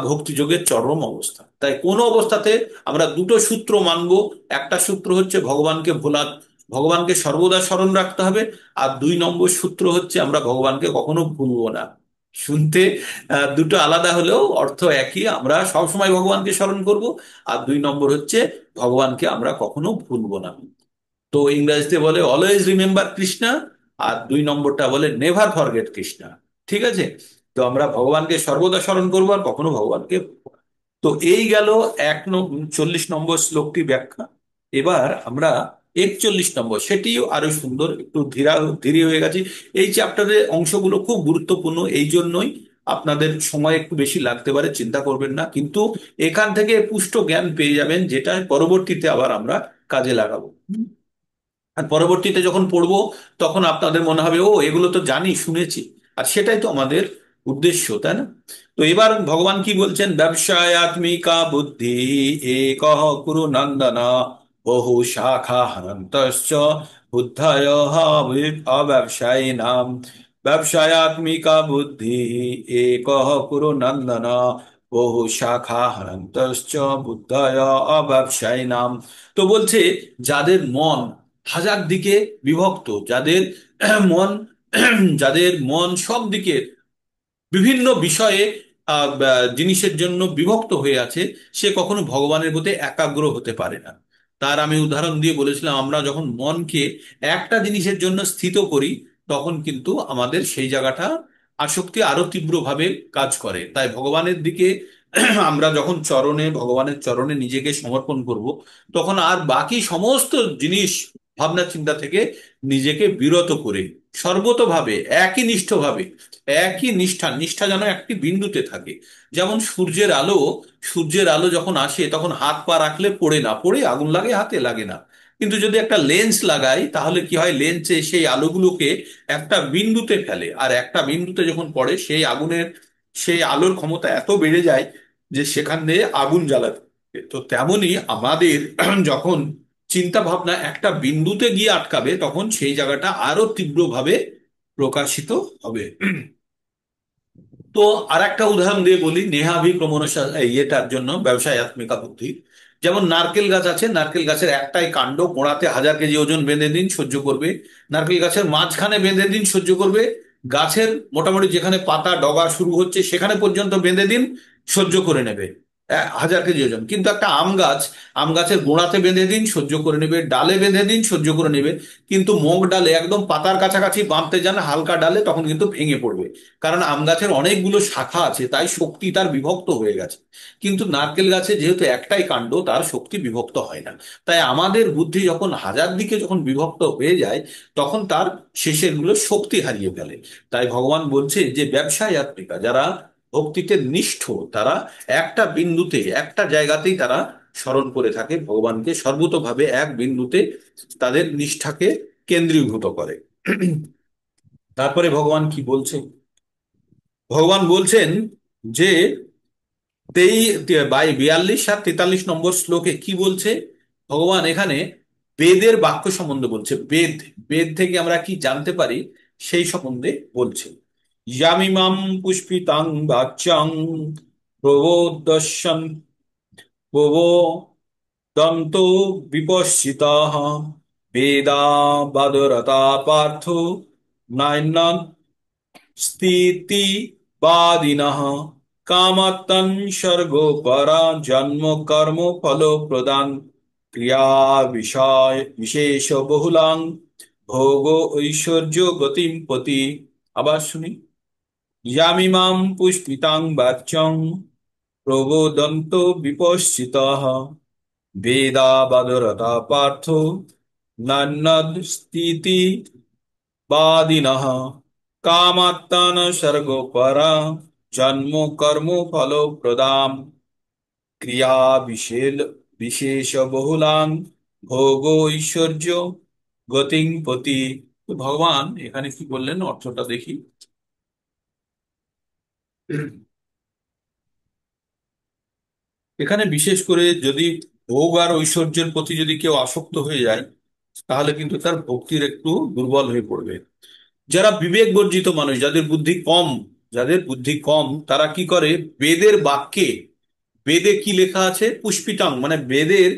S1: ভক্তি যোগের চরম অবস্থা। তাই কোনো অবস্থাতে আমরা দুটো সূত্র মানবো। একটা সূত্র হচ্ছে ভগবানকে ভোলা, ভগবানকে সর্বদা স্মরণ রাখতে হবে। আর 2 নম্বর সূত্র হচ্ছে আমরা ভগবানকে কখনো ভুলবো না। শুনতে দুটো আলাদা হলেও অর্থ একই, আমরা সবসময় ভগবানকে স্মরণ করব। আর 2 নম্বর হচ্ছে ভগবানকে আমরা কখনো ভুলবো না। তো ইংরেজিতে বলে অলওয়েজ রিমেম্বার কৃষ্ণা, আর 2 নম্বরটা বলে নেভার ফরগেট কৃষ্ণা। ঠিক আছে? তো আমরা ভগবানকে সর্বদা স্মরণ করবো, আর কখনো ভগবানকে ভুলবো না। তো এই গেল 40 নম্বর শ্লোকটি ব্যাখ্যা। এবার আমরা 41 নম্বর, সেটিও আরো সুন্দর, একটু ধীরে হয়ে গেছে। এই চ্যাপ্টারের অংশগুলো খুব গুরুত্বপূর্ণ, এই জন্যই আপনাদের সময় একটু বেশি লাগতে পারে, চিন্তা করবেন না। কিন্তু এখান থেকে পুষ্ট জ্ঞান পেয়ে যাবেন, যেটা পরবর্তীতে আবার আমরা কাজে লাগাবো। আর পরবর্তীতে যখন পড়বো, তখন আপনাদের মনে হবে ও এগুলো তো জানি, শুনেছি। আর সেটাই তো আমাদের উদ্দেশ্য, তাই না? তো এবার ভগবান কি বলছেন, ব্যবসায়াত্মিকা বুদ্ধি একহ কুরু নন্দন বহু শাখা হন্তশ্চ বুদ্ধায় অব্যবসায়িনাম। ব্যবসায়াত্মিকা বুদ্ধি একহ কুরু নন্দন বহু শাখা হন্তশ্চ বুদ্ধায় অব্যবসায়িনাম। তো বলছে যাদের মন হাজার দিকে বিভক্ত, যাদের মন, যাদের মন সব দিকে বিভিন্ন বিষয়ে জিনিসের জন্য বিভক্ত হয়ে আছে, সে কখনো ভগবানের প্রতি একাগ্র হতে পারে না। তার আমি উদাহরণ দিয়ে বলেছিলাম, আমরা যখন মনকে একটা জিনিসের জন্য স্থিত করি, তখন কিন্তু আমাদের সেই জায়গাটা আসক্তি আরো তীব্রভাবে কাজ করে। তাই ভগবানের দিকে আমরা যখন ভগবানের চরণে নিজেকে সমর্পণ করব, তখন আর বাকি সমস্ত জিনিস, ভাবনা চিন্তা থেকে নিজেকে বিরত করে সর্বতোভাবে একই নিষ্ঠভাবে, একই নিষ্ঠা, নিষ্ঠা যেন একটি বিন্দুতে থাকে। যেমন সূর্যের আলো যখন আসে তখন হাত পা রাখলে পড়ে না, পড়ে আগুন লাগে, হাতে লাগে না। কিন্তু যদি একটা লেন্স লাগাই, তাহলে কি হয়, লেন্সে সেই আলোগুলোকে একটা বিন্দুতে ফেলে, আর একটা বিন্দুতে যখন পড়ে সেই আলোর ক্ষমতা এত বেড়ে যায় যে সেখান দিয়ে আগুন জ্বালাতে পারে। তো তেমনি আমাদের যখন চিন্তা ভাবনা একটা বিন্দুতে গিয়ে আটকাবে, তখন সেই জায়গাটা আরো তীব্রভাবে প্রকাশিত হবে। তো আর একটা উদাহরণ দিয়ে বলি নেহাভিক্রমণ ইয়েটার জন্য, ব্যবসায়াত্মিকা বুদ্ধি। যেমন নারকেল গাছ আছে, নারকেল গাছের একটাই কাণ্ড, গোড়াতে 1000 কেজি ওজন বেঁধে দিন সহ্য করবে। নারকেল গাছের মাঝখানে বেঁধে দিন সহ্য করবে। গাছের মোটামুটি যেখানে পাতা ডগা শুরু হচ্ছে সেখানে পর্যন্ত বেঁধে দিন, সহ্য করে নেবে 1000 কেজি ওজন। কিন্তু একটা আম গাছের গোড়াতে বেঁধে দিন সহ্য করে নেবে, ডালে বেঁধে দিন সহ্য করে নেবে। কিন্তু মোক ডালে একদম পাতার কাছাকাছি বাঁধতে যান হালকা ডালে, তখন কিন্তু ভেঙে পড়বে। কারণ আম গাছের অনেকগুলো শাখা আছে, তাই শক্তি তার বিভক্ত হয়ে গেছে। কিন্তু নারকেল গাছে যেহেতু একটাই কাণ্ড, তার শক্তি বিভক্ত হয় না। তাই আমাদের বুদ্ধি যখন 1000 দিকে যখন বিভক্ত হয়ে যায়, তখন তার শেষের গুলো শক্তি হারিয়ে ফেলে। তাই ভগবান বলছে যে ব্যবসায় আত্মিকা যারা ভক্তিতে নিষ্ঠ, তারা একটা বিন্দুতে, একটা জায়গাতেই তারা স্মরণ করে থাকে ভগবানকে, সর্বতোভাবে এক বিন্দুতে তাদের নিষ্ঠাকে কেন্দ্রীভূত করে। তারপরে ভগবান কি বলছে? ভগবান বলছেন যে 42 আর 43 নম্বর শ্লোকে কি বলছে ভগবান এখানে? বেদের বাক্য সম্বন্ধে বলছে। বেদ থেকে আমরা কি জানতে পারি সেই সম্বন্ধে বলছে। ইয়ামিমাম পুষ্পিতাং বাচ্চাং প্রবোদশন প্রবোদন্ত বিপশ্চিতাঃ বেদা বাদরতা পার্থ নাইনান স্থিতিবাদিনঃ কামাত্তং স্বর্গপরা জন্ম কর্ম ফল প্রদান ক্রিয়া বিষয় বিশেষ বহুলাং ভোগ ঐশ্বর্য গতিম পতি। আবার শুনি। ইয়ামিমাম পুষ্পিতাং বাচ্চং প্রবোদন্ত বিপশ্চিতঃ বেদা বাদরতা পার্থ নান্যদ স্থিতি বাদিনঃ কামাত্তান স্বর্গপরা জন্ম কর্ম ফল প্রদাম ক্রিয়া বিশেষ বহুলাং ভোগ ঐশ্বর্য গতিং পতি। তো ভগবান এখানে কি বললেন, অর্থটা দেখি। এখানে বিশেষ করে যদি ভোগ আর ঐশ্বর্যের প্রতি যদি কেউ আসক্ত হয়ে যায়, তাহলে কিন্তু তার ভক্তির একটু দুর্বল হয়ে পড়বে। যারা বিবেক বর্জিত মানুষ, যাদের বুদ্ধি কম, তারা কি করে, বেদের বাক্যে, বেদে কি লেখা আছে পুষ্পিতাং, মানে বেদের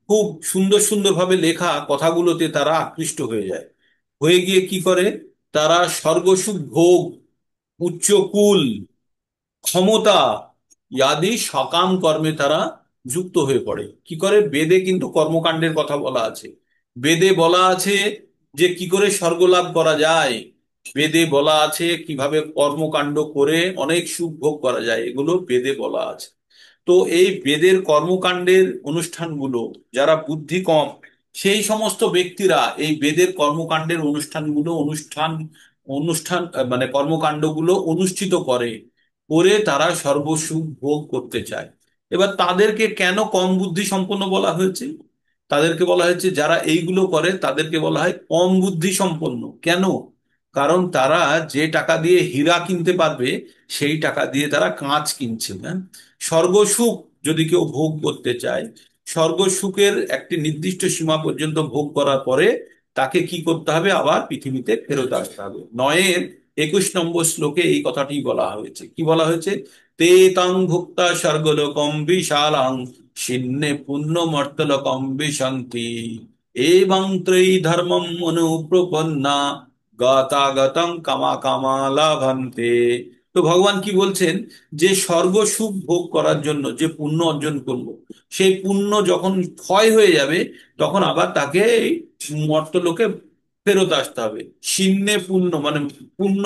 S1: খুব সুন্দর সুন্দর ভাবে লেখা কথাগুলোতে তারা আকৃষ্ট হয়ে যায়। হয়ে গিয়ে কি করে, তারা স্বর্গসুখ ভোগ, উচ্চকুল, ক্ষমতা ইয়াদি সকাম কর্মে তারা যুক্ত হয়ে পড়ে। কি করে, বেদে কিন্তু কর্মকাণ্ডের কথা বলা আছে। বেদে বলা আছে যে কি করে স্বর্গ লাভ করা যায়। বেদে বলা আছে কিভাবে কর্মকাণ্ড করে অনেক সুখ ভোগ করা যায়, এগুলো বেদে বলা আছে। তো এই বেদের কর্মকাণ্ডের অনুষ্ঠানগুলো, যারা বুদ্ধি কম সেই সমস্ত ব্যক্তিরা এই বেদের কর্মকাণ্ডের অনুষ্ঠান অনুষ্ঠান মানে কর্মকাণ্ডগুলো অনুষ্ঠিত করে, করে তারা সর্বসুখ ভোগ করতে চায়। এবার তাদেরকে কেন কম বুদ্ধি সম্পন্ন বলা হয়েছে? তাদেরকে বলা হয়েছে, যারা এইগুলো করে তাদেরকে বলা হয় কম বুদ্ধি সম্পন্ন। কেন? কারণ তারা যে টাকা দিয়ে হীরা কিনতে পারবে, সেই টাকা দিয়ে তারা কাঁচ কিনছে না। স্বর্গসুখ যদি কেউ ভোগ করতে চায়, স্বর্গসুখের একটি নির্দিষ্ট সীমা পর্যন্ত ভোগ করার পরে তাকে কি করতে হবে, আবার পৃথিবীতে ফেরত আসতে হবে। 21 নম্বর শ্লোকে এই কথাটি বলা হয়েছে। কি বলা হয়েছে? তে তাং ভুক্তা স্বর্গলোকম বিশালাং ছিন্নে পুণ্যমর্তলোকম বিশন্তি এবং ত্রয়ী ধর্মম অনুপ্রপন্না গতাগতং কামা কামা লাভান্তে। তো ভগবান কি বলছেন, যে স্বর্গ সুখ ভোগ করার জন্য যে পুণ্য অর্জন করলো, সেই পুণ্য যখন ক্ষয় হয়ে যাবে, তখন আবার তাকে এই মর্তলোকে ফেরত আসতে হবে। শীর্ণে পুণ্য মানে পুণ্য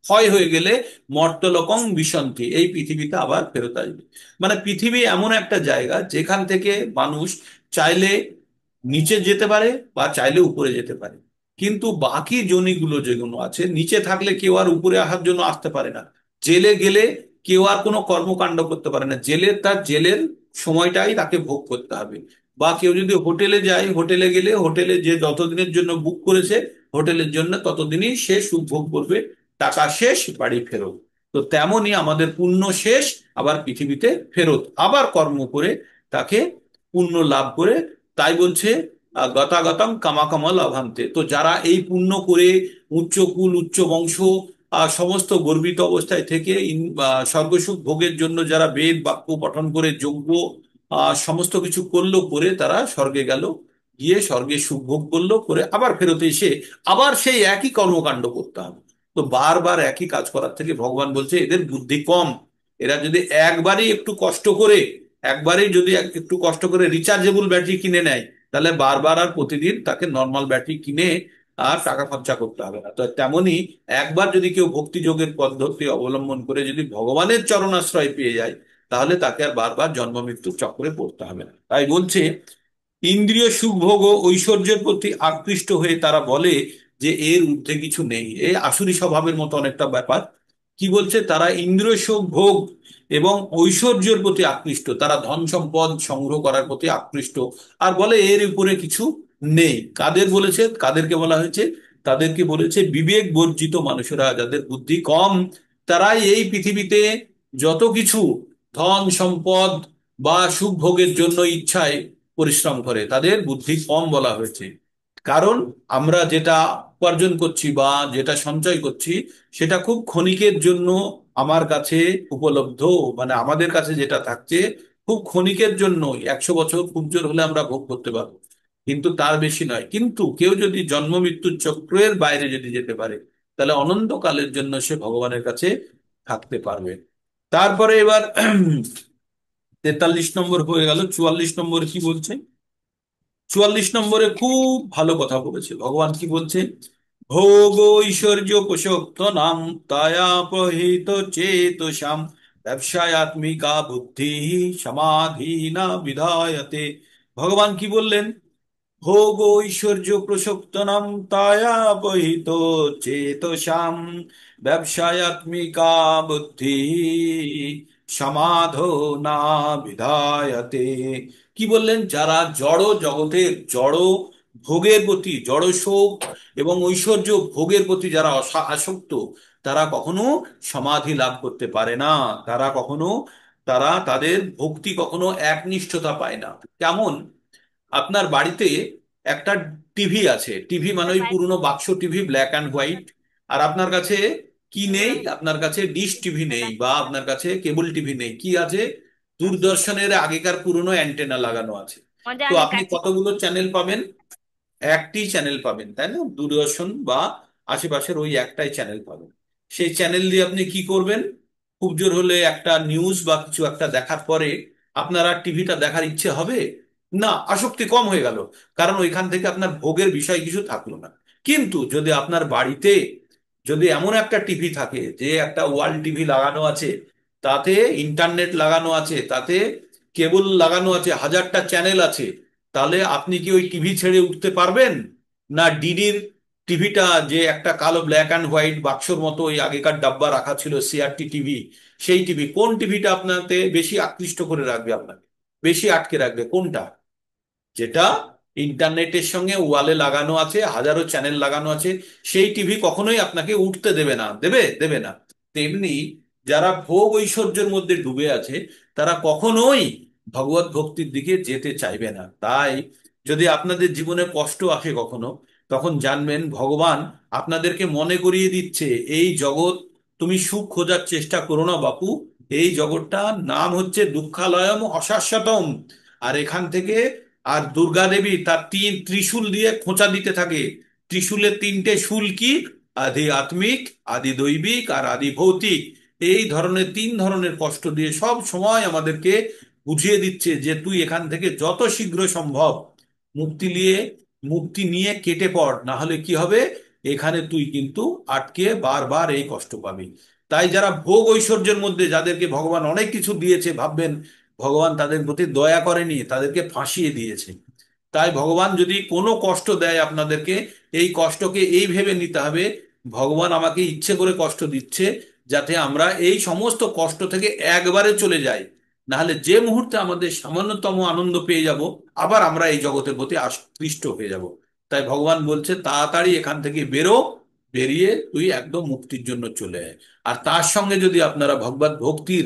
S1: ক্ষয় হয়ে গেলে মর্তলোকং বিশন্তি, এই পৃথিবীতে আবার ফেরত আসবে। মানে পৃথিবী এমন একটা জায়গা যেখান থেকে মানুষ চাইলে নিচে যেতে পারে বা চাইলে উপরে যেতে পারে। কিন্তু বাকি যোনিগুলো যেগুলো আছে, নিচে থাকলে কেউ আর উপরে আসার জন্য আসতে পারে না। জেলে গেলে কেউ আর কোনো কর্মকাণ্ড করতে পারে না, জেলে তার জেলের সময়টাই তাকে ভোগ করতে হবে। বা কেউ যদি হোটেলে যায়, হোটেলে গেলে হোটেলে যে যতদিনের জন্য বুক করেছে হোটেলের জন্য, ততদিনই সে সুখ ভোগ করবে। টাকা শেষ, বাড়ি ফেরত। তো তেমনই আমাদের পুণ্য শেষ, আবার পৃথিবীতে ফেরত আবার কর্ম করে তাকে পুণ্য লাভ করে। তাই বলছে গতাগতম কামাকামা লাভান্তে। তো যারা এই পুণ্য করে উচ্চ কুল উচ্চ বংশ সমস্ত গর্বিত অবস্থায় থেকে স্বর্গসুখ ভোগের জন্য যারা বেদ বাক্য পঠন করে যজ্ঞ সমস্ত কিছু করলো, করে তারা স্বর্গে গেল, গিয়ে স্বর্গে সুখ ভোগ করলো, করে আবার ফেরত এসে আবার সেই একই কর্মকাণ্ড করতে হবে। তো বারবার একই কাজ করার থেকে ভগবান বলছে এদের বুদ্ধি কম। এরা যদি একবারই একটু কষ্ট করে, একবারই যদি একটু কষ্ট করে রিচার্জেবল ব্যাটারি কিনে নেয়, তাহলে বারবার আর প্রতিদিন তাকে নর্মাল ব্যাটারি কিনে আর টাকা খরচা করতে হবে না। তো তেমনি একবার যদি কেউ ভক্তি যোগের পদ্ধতি অবলম্বন করে যদি ভগবানের চরণাশ্রয় পেয়ে যায়, তাহলে তাকে আর বারবার জন্ম মৃত্যুর চক্রে পড়তে হবে না। তাই বলছে ইন্দ্রিয় সুখ ভোগ ও ঐশ্বর্যের প্রতি আকৃষ্ট হয়ে তারা বলে যে এর ঊর্ধ্বে কিছু নেই। এই আসুরি স্বভাবের মতো অনেকটা ব্যাপার। কি বলছে, তারা ইন্দ্রিয় সুখ ভোগ এবং ঐশ্বর্যের প্রতি আকৃষ্ট, তারা ধন সম্পদ সংগ্রহ করার প্রতি আকৃষ্ট, আর বলে এর উপরে কিছু নেই। কাদের বলেছে, কাদেরকে বলা হয়েছে? তাদেরকে বলেছে বিবেক বর্জিত মানুষেরা, যাদের বুদ্ধি কম, তারাই এই পৃথিবীতে যত কিছু ধন সম্পদ বা সুখ ভোগের জন্য ইচ্ছায় পরিশ্রম করে, তাদের বুদ্ধি কম বলা হয়েছে। কারণ আমরা যেটা উপার্জন করছি বা যেটা সঞ্চয় করছি, সেটা খুব ক্ষণিকের জন্য আমার কাছে উপলব্ধ। মানে আমাদের কাছে যেটা থাকছে খুব ক্ষণিকের জন্য, 100 বছর খুব জোর হলে আমরা ভোগ করতে পারবো, কিন্তু তার বেশি নয়। কিন্তু কেউ যদি জন্ম মৃত্যুর চক্রের বাইরে যদি যেতে পারে, তাহলে অনন্তকালের জন্য সে ভগবানের কাছে থাকতে পারবে। তারপরে এবার 43 নম্বর হয়ে গেল, 44 নম্বরে কি বলছে? 44 নম্বরে খুব ভালো কথা বলেছে ভগবান। কি বলছে? ভোগ ঐশ্বর্য পোষোক্ত নাম তায়াপহিত চেতসাম ব্যবসায়াত্মিকা বুদ্ধি সমাধি না বিধায়তে। ভগবান কি বললেন? ভোগ ঐশ্বর্য প্রসক্তনম তায়াপহিত চেতসাম ব্যবসায়াত্মিকা বুদ্ধি সমাধো বিধায়তে। কি বললেন? যারা জড় জগতের জড় ভোগের প্রতি, জড় সুখ এবং ঐশ্বর্য ভোগের প্রতি যারা আসক্ত, তারা কখনো সমাধি লাভ করতে পারে না। তারা কখনো, তারা তাদের ভক্তি কখনো একনিষ্ঠতা পায় না। কেমন? আপনার বাড়িতে একটা টিভি আছে, টিভি মানে ওই পুরনো বাক্স টিভি, ব্ল্যাক অ্যান্ড হোয়াইট। আর আপনার কাছে কি নেই? আপনার কাছে ডিশ টিভি নেই বা আপনার কাছে কেবল টিভি নেই, কি আছে? দূরদর্শনের আগেকার পুরনো অ্যান্টেনা লাগানো আছে। তো আপনি কতগুলো চ্যানেল পাবেন? একটি চ্যানেল পাবেন, তাই না? দূরদর্শন বা আশেপাশের ওই একটাই চ্যানেল পাবেন। সেই চ্যানেল দিয়ে আপনি কি করবেন? খুব জোর হলে একটা নিউজ বা কিছু একটা দেখার পরে আপনার আর টিভিটা দেখার ইচ্ছে হবে না, আসক্তি কম হয়ে গেল, কারণ ওইখান থেকে আপনার ভোগের বিষয় কিছু থাকলো না। কিন্তু যদি আপনার বাড়িতে যদি এমন একটা টিভি থাকে, যে একটা ওয়াল টিভি লাগানো আছে, তাতে ইন্টারনেট লাগানো আছে, তাতে কেবল লাগানো আছে, হাজারটা চ্যানেল আছে, তাহলে আপনি কি ওই টিভি ছেড়ে উঠতে পারবেন? না ডিডির টিভিটা, যে একটা কালো ব্ল্যাক অ্যান্ড হোয়াইট বাক্সর মতো ওই আগেকার ডাব্বা রাখা ছিল সিআরটি টিভি, সেই টিভি, কোন টিভিটা আপনাকে বেশি আকৃষ্ট করে রাখবে, আপনাকে বেশি আটকে রাখবে কোনটা? যেটা ইন্টারনেটের সঙ্গে ওয়ালে লাগানো আছে, হাজারো চ্যানেল লাগানো আছে, সেই টিভি কখনোই আপনাকে উঠতে দেবে না। দেবে? দেবে না। তেমনি যারা ভোগ ঐশ্বর্যের মধ্যে ডুবে আছে, তারা কখনোই ভগবত ভক্তির দিকে যেতে চাইবে না। তাই যদি আপনাদের জীবনে কষ্ট আসে কখনো, তখন জানবেন ভগবান আপনাদেরকে মনে করিয়ে দিচ্ছে, এই জগৎ, তুমি সুখ খোঁজার চেষ্টা করো না বাপু। এই জগৎটার নাম হচ্ছে দুঃখালয়ম অশাশ্বতম। আর এখান থেকে, আর দুর্গা দেবী তার 3 ত্রিশূল দিয়ে খোঁচা দিতে থাকে। ত্রিশূলের 3টে শূল কি? আদি আত্মিক, আদি দৈবিক আর আদি ভৌতিক। এই ধরনের তিন ধরনের কষ্ট দিয়ে সব সময় আমাদেরকে বুঝিয়ে দিচ্ছে যে তুই এখান থেকে যত শীঘ্র সম্ভব মুক্তি নিয়ে মুক্তি নিয়ে কেটে পড়, না হলে কি হবে, এখানে তুই কিন্তু আটকে বারবার এই কষ্ট পাবি। তাই যারা ভোগ ঐশ্বর্যের মধ্যে, যাদেরকে ভগবান অনেক কিছু দিয়েছে, ভাববেন ভগবান তাদের প্রতি দয়া করেনি, তাদেরকে ফাঁসিয়ে দিয়েছে। তাই ভগবান যদি কোনো কষ্ট দেয় আপনাদেরকে, এই কষ্টকে এই ভেবে নিতে হবে, ভগবান আমাকে ইচ্ছে করে কষ্ট দিচ্ছে যাতে আমরা এই সমস্ত কষ্ট থেকে একবারে চলে যাই। নাহলে যে মুহূর্তে আমাদের সামান্যতম আনন্দ পেয়ে যাব, আবার আমরা এই জগতের প্রতি আকৃষ্ট হয়ে যাব। তাই ভগবান বলছে তাড়াতাড়ি এখান থেকে বেরো, বেরিয়ে তুই একদম মুক্তির জন্য চলে আয়। আর তার সঙ্গে যদি আপনারা ভগবত ভক্তির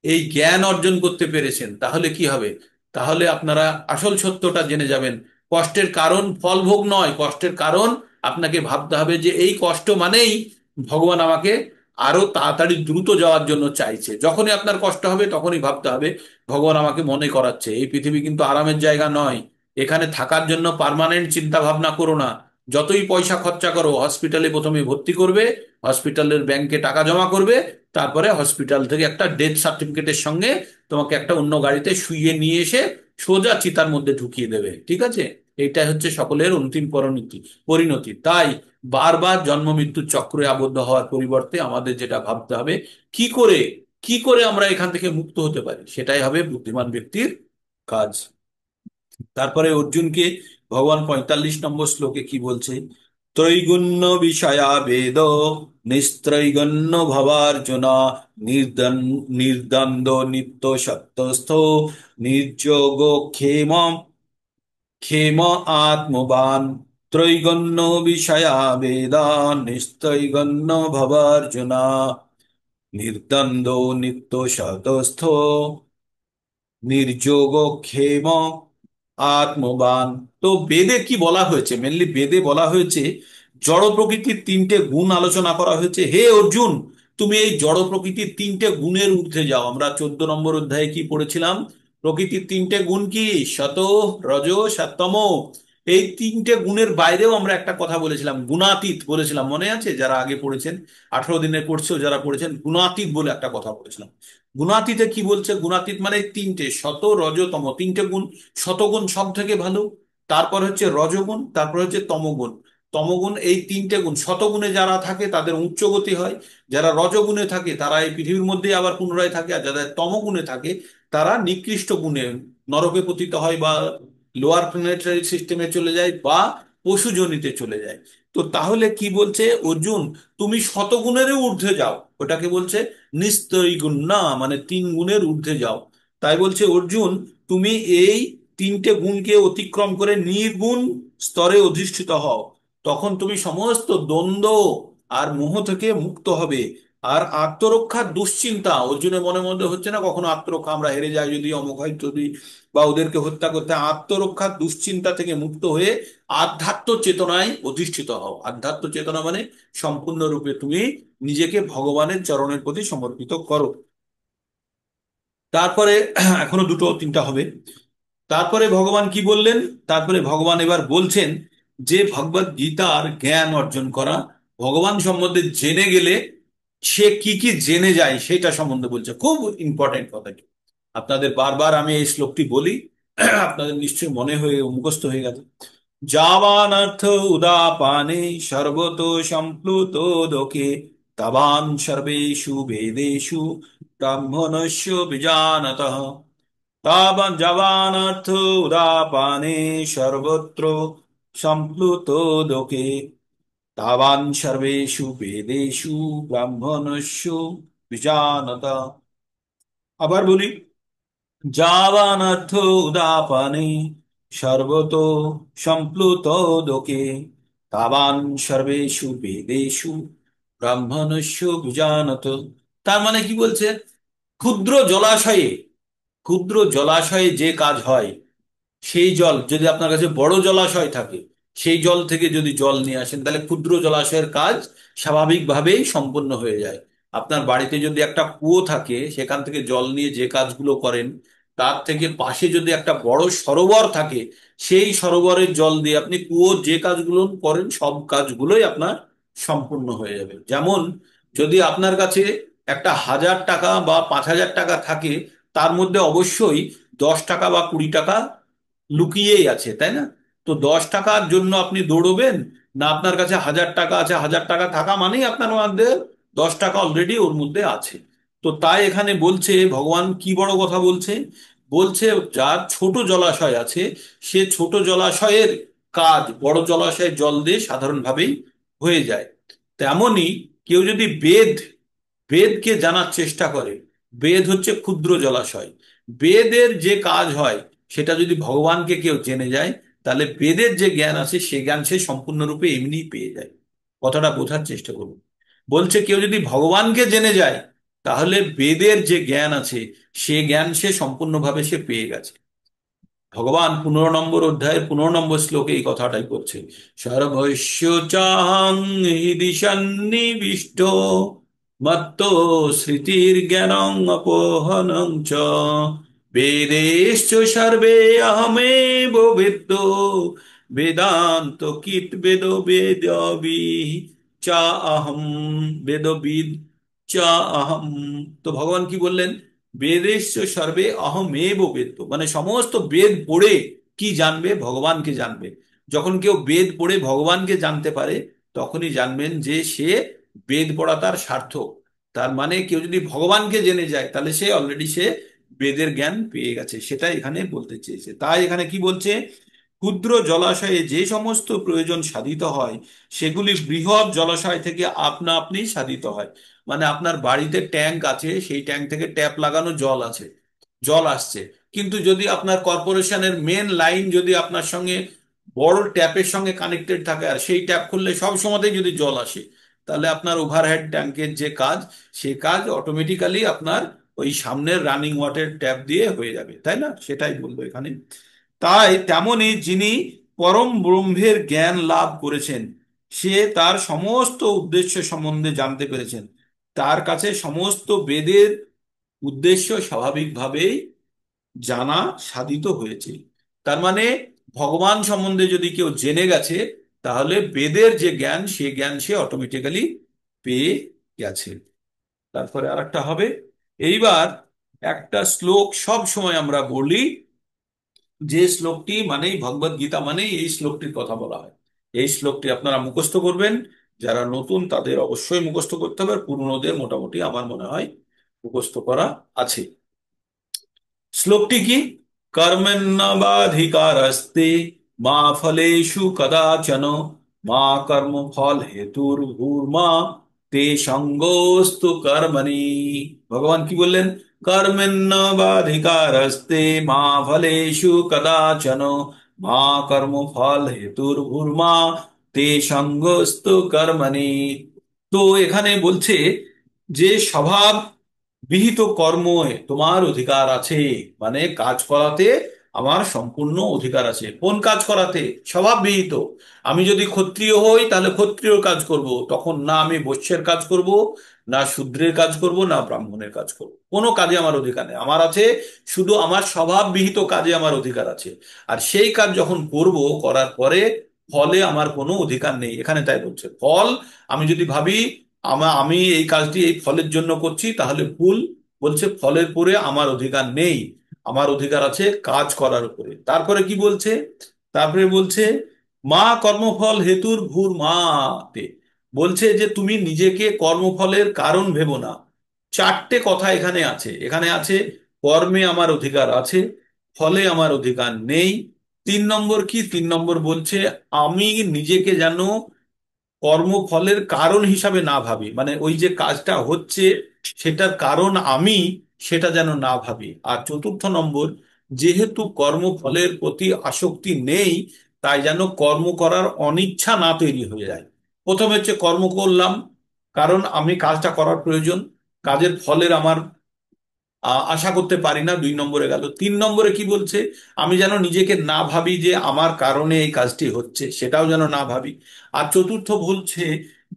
S1: এই জ্ঞান অর্জন করতে পেরেছেন, তাহলে কি হবে, তাহলে আপনারা আসল সত্যটা জেনে যাবেন। কষ্টের কারণ ফলভোগ নয়, কষ্টের কারণ আপনাকে ভাবতে হবে যে এই কষ্ট মানেই ভগবান আমাকে আরো তাড়াতাড়ি দ্রুত যাওয়ার জন্য চাইছে। যখনই আপনার কষ্ট হবে তখনই ভাবতে হবে ভগবান আমাকে মনে করাচ্ছে এই পৃথিবী কিন্তু আরামের জায়গা নয়, এখানে থাকার জন্য পার্মানেন্ট চিন্তা ভাবনা করো না। যতই পয়সা খরচা করো, হসপিটালে প্রথমে ভর্তি করবে, হসপিটালের ব্যাংকে টাকা জমা করবে, তারপরে হসপিটাল থেকে একটা ডেথ সার্টিফিকেটের সঙ্গে তোমাকে একটা অন্য গাড়িতে শুইয়ে নিয়ে এসে সোজা চিতার মধ্যে ঢুকিয়ে দেবে, ঠিক আছে? এইটাই হচ্ছে সকলের অন্তিম পরিণতি পরিণতি। তাই বারবার জন্ম মৃত্যুর চক্রে আবদ্ধ হওয়ার পরিবর্তে আমাদের যেটা ভাবতে হবে, কি করে কি করে আমরা এখান থেকে মুক্ত হতে পারি, সেটাই হবে বুদ্ধিমান ব্যক্তির কাজ। তারপরে অর্জুনকে ভগবান 45 নম্বর শ্লোকে কি বলছে, ত্রৈগুণ্য বিষয়া বেদ নিস্ত্রৈগুণ্য ভবার্জুন নির্দন নির্দ্বন্দ্ব নিত্য সত্যস্থ নির্যোগ ক্ষেম ক্ষেম আত্মবান। ত্রৈগুণ্য বিষয়া বেদ নিস্ত্রৈগুণ্য ভবার্জুন নির্দ্বন্দ্ব নিত্য সত্যস্থ নির্যোগ ক্ষেম আত্মবান। তো বেদে কি বলা হয়েছে, মেনলি বেদে বলা হয়েছে জড় প্রকৃতির তিনটে গুণ আলোচনা করা হয়েছে। হে অর্জুন, তুমি এই জড় প্রকৃতির তিনটে গুণের ঊর্ধ্বে যাও। আমরা 14 নম্বর অধ্যায়ে কি পড়েছিলাম, প্রকৃতির তিনটে গুণ কি, সতো, রজ, তম। এই তিনটে গুণের বাইরেও আমরা একটা কথা বলেছিলাম, গুণাতীত বলেছিলাম, মনে আছে? যারা আগে পড়েছেন, 18 দিনের কোর্সেও যারা পড়েছেন, গুণাতীত বলে একটা কথা বলেছিলাম। গুণাতীতে কি বলছে, গুণাতীত মানে তিনটে, সত, রজ, তম, তিনটে গুণ। শতগুণ সব থেকে ভালো, তারপর হচ্ছে রজগুণ, তারপর হচ্ছে তমগুণ। তমগুণ, এই তিনটে গুণ শতগুণে যারা থাকে তাদের উচ্চ গতি হয়, যারা রজগুণে থাকে তারা এই পৃথিবীর মধ্যে আবার পুনরায় থাকে, আর যারা তমগুণে থাকে তারা নিকৃষ্ট গুণে নরকে পতিত হয়, বা লোয়ার প্ল্যানেটারি সিস্টেমে চলে যায়, বা পশুজনিতে চলে যায়। তো তাহলে কি বলছে অর্জুন, তুমি শতগুণেরও ঊর্ধ্বে যাও, ওটাকে বলছে নিস্তয়ী গুণ, না মানে 3 গুণের ঊর্ধ্বে যাও। তাই বলছে অর্জুন, তুমি এই তিনটে গুণকে অতিক্রম করে নির্গুণ স্তরে অধিষ্ঠিত হও, তখন তুমি সমস্ত দ্বন্দ্ব আর মোহ থেকে মুক্ত হবে। আর আত্মরক্ষার দুশ্চিন্তা অর্জুনের মনে মধ্যে হচ্ছে না কখনো, আত্মরক্ষা আমরা হেরে যাই যদি, অমুক হয় যদি, বা ওদেরকে হত্যা করতে, আত্মরক্ষার দুশ্চিন্তা থেকে মুক্ত হয়ে আধ্যাত্ম চেতনায় অধিষ্ঠিত হও। আধ্যাত্ম চেতনা মানে সম্পূর্ণরূপে তুমি নিজেকে ভগবানের চরণের প্রতি সমর্পিত করো। তারপরে এখনো দুটো তিনটা হবে। তারপরে ভগবান কি বললেন, তারপরে ভগবান এবার বলছেন যে ভগবত গীতার জ্ঞান অর্জন করা, ভগবান সম্বন্ধে জেনে গেলে সে কি কি জেনে যায় সেটা সম্বন্ধে বলছে। খুব ইম্পর্টেন্ট কথা কি, আপনাদের বারবার আমি এই শ্লোকটি বলি, আপনাদের নিশ্চয়ই মনে হয়ে মুখস্থ হয়ে গেছে। যাবানর্থ উদাপানে সর্বতো সম্প্লুত দোকে তবান সর্বেষু বেদেষু ব্রাহ্মণস্য বিজানতঃ। তাবান জবানার্থ উদাপানে সর্বত্র সম্প্লুত দোকে তাবান সর্বেষু বেদেষু ব্রাহ্মণস্য বিজানত। আবার বলি, যাবানর্থ উদাপানে সর্বতো সম্প্লুত দোকে তাবান সর্বেষু বেদেষু ব্রাহ্মণস্য বিজানত। তার মানে কি বলছে, ক্ষুদ্র জলাশয়ে ক্ষুদ্র জলাশয়ে যে কাজ হয়, সেই জল যদি আপনার কাছে বড় জলাশয় থাকে, সেই জল থেকে যদি জল নিয়ে আসেন, তাহলে ক্ষুদ্র জলাশয়ের কাজ স্বাভাবিকভাবেই সম্পন্ন হয়ে যায়। আপনার বাড়িতে যদি একটা কুয়ো থাকে, সেখান থেকে জল নিয়ে যে কাজগুলো করেন, তার থেকে পাশে যদি একটা বড় সরোবর থাকে, সেই সরোবরের জল দিয়ে আপনি কুয়োর যে কাজগুলো করেন সব কাজগুলোই আপনার সম্পূর্ণ হয়ে যাবে। যেমন যদি আপনার কাছে একটা 1,000 টাকা বা 5,000 টাকা থাকে, তার মধ্যে অবশ্যই 10 টাকা বা 20 টাকা লুকিয়েই আছে, তাই না? তো 10 টাকার জন্য আপনি দৌড়বেন, না আপনার কাছে 1,000 টাকা আছে, 1,000 টাকা থাকা মানেই আপনার মধ্যে 10 টাকা অলরেডি ওর মধ্যে আছে। তো তাই এখানে বলছে ভগবান কি বড় কথা বলছে, বলছে যার ছোট জলাশয় আছে, সে ছোট জলাশয়ের কাজ বড় জলাশয়ের জল দিয়ে সাধারণভাবেই হয়ে যায়। তেমনি কেউ যদি বেদকে জানার চেষ্টা করে, বেদ হচ্ছে ক্ষুদ্র জলাশয়, বেদের যে কাজ হয় সেটা যদি ভগবানকে কেউ জেনে যায়, তাহলে বেদের যে জ্ঞান আছে সে জ্ঞান সে সম্পূর্ণরূপে এমনিই পেয়ে যায়। কথাটা বোঝার চেষ্টা করুন। বলছে কেউ যদি ভগবানকে জেনে যায়, তাহলে বেদের যে জ্ঞান আছে সে জ্ঞান সে সম্পূর্ণভাবে সে পেয়ে গেছে। ভগবান 15 নম্বর অধ্যায়ের 15 নম্বর শ্লোকে এই কথাটাই করছে। সর্বস্য চাহং হৃদি সন্নিবিষ্ট মত্তো স্মৃতির জ্ঞানং অপহনং চ বেদেশ্চ সর্বে অহমেব বেদ্য বেদান্ত কিত বেদবি চা অহম বেদবিদ চা অহম। তো ভগবান কি বললেন? বেদেশ্চ সর্বে অহমেব বেদ, মানে সমস্ত বেদ পড়ে কি জানবে? ভগবানকে জানবে। যখন কেউ বেদ পড়ে ভগবানকে জানতে পারে, তখনই জানবেন যে সে বেদ পড়া তার সার্থক। তার মানে কেউ যদি ভগবানকে জেনে যায়, তাহলে সে অলরেডি সে বেদের জ্ঞান পেয়ে গেছে, সেটা এখানে বলতে চেয়েছে। তাই এখানে কি বলছে? ক্ষুদ্র জলাশয়ে যে সমস্ত প্রয়োজন সাধিত হয়, সেগুলি বৃহৎ জলাশয় থেকে আপনা আপনি সাধিত হয়। মানে আপনার বাড়িতে ট্যাঙ্ক আছে, সেই ট্যাঙ্ক থেকে ট্যাপ লাগানো জল আছে, জল আসছে। কিন্তু যদি আপনার কর্পোরেশনের মেন লাইন যদি আপনার সঙ্গে বড় ট্যাপের সঙ্গে কানেক্টেড থাকে, আর সেই ট্যাপ খুললে সব সময়তেই যদি জল আসে, তাহলে আপনার ওভারহেড ট্যাঙ্কের যে কাজ, সে কাজ অটোমেটিক্যালি আপনার ওই সামনের রানিং ওয়াটার ট্যাপ দিয়ে হয়ে যাবে, তাই না? সেটাই বলবো এখানে। তাই তেমনি যিনি পরম ব্রহ্মের জ্ঞান লাভ করেছেন, সে তার সমস্ত উদ্দেশ্য সম্বন্ধে জানতে পেরেছেন। তার কাছে সমস্ত বেদের উদ্দেশ্য স্বাভাবিকভাবেই জানা সাধিত হয়েছে। তার মানে ভগবান সম্বন্ধে যদি কেউ জেনে গেছে, তাহলে বেদের যে জ্ঞান সে জ্ঞান সে অটোমেটিক্যালি পেয়ে গেছে। তারপরে আর একটা হবে। এইবার একটা শ্লোক সব সময় আমরা বলি, যে শ্লোকটি মানেই ভগবদ গীতা, মানেই এই শ্লোকটির কথা বলা হয়। এই শ্লোকটি আপনারা মুখস্থ করবেন। যারা নতুন তাদের অবশ্যই মুখস্থ করতে হবে, আর পুরনোদের মোটামুটি আমার মনে হয় মুখস্থ করা আছে। শ্লোকটি কি? কর্মণ্যবাধিকারস্তে মা ফলেষু কদাচন মা কর্ম ফল হেতুর্ভূর্মা তে সঙ্গোস্তু কর্মণি। ভগবান কি বললেন? কর্মণ্যবাধিকারস্তে মা ফলেষু কদাচন মা কর্ম ফল হেতুর্ভূর্মা তে সঙ্গোস্তু কর্মণি। তো এখানে বলছে যে স্বভাব বিহিত কর্মে তোমার অধিকার আছে, মানে কাজ করাতে আমার সম্পূর্ণ অধিকার আছে। কোন কাজ করাতে? স্বভাব বিহিত। আমি যদি ক্ষত্রিয় হই, তাহলে ক্ষত্রিয়র কাজ করব, তখন না আমি বৈশ্যের কাজ করব, না শূদ্রের কাজ করব, না ব্রাহ্মণের কাজ করব। কোনো কাজে আমার অধিকার নেই, আমার আছে শুধু আমার স্বভাব বিহিত কাজে আমার অধিকার আছে। আর সেই কাজ যখন করব, করার পরে ফলে আমার কোনো অধিকার নেই। এখানে তাই বলছে ফল, আমি যদি ভাবি আমি এই কাজটি এই ফলের জন্য করছি, তাহলে ভুল। বলছে ফলের পরে আমার অধিকার নেই, আমার অধিকার আছে কাজ করার উপরে। তারপরে কি বলছে? তারপরে বলছে মা কর্মফল হেতুর ভূর মাতে। বলছে যে তুমি নিজেকে কর্মফলের কারণ ভেবো না। চারটে কথা এখানে আছে। এখানে আছে কর্মে আমার অধিকার আছে, ফলে আমার অধিকার নেই। 3 নম্বর কি? 3 নম্বর বলছে আমি নিজেকে যেন কর্মফলের কারণ হিসাবে না ভাবি, মানে ওই যে কাজটা হচ্ছে সেটার কারণ আমি, সেটা যেন না ভাবি। আর 4 নম্বর, যেহেতু কর্মফলের প্রতি আসক্তি নেই, তাই যেন কর্ম করার অনিচ্ছা না তৈরি হয়ে যায়। প্রথমে হচ্ছে কর্ম করলাম কারণ আমি কাজটা করার প্রয়োজন, কাজের ফলের আমার আশা করতে পারি না, 2 নম্বরে গেল। 3 নম্বরে কি বলছে? আমি যেন নিজেকে না ভাবি যে আমার কারণে এই কাজটি হচ্ছে, সেটাও যেন না ভাবি। আর চতুর্থ বলছে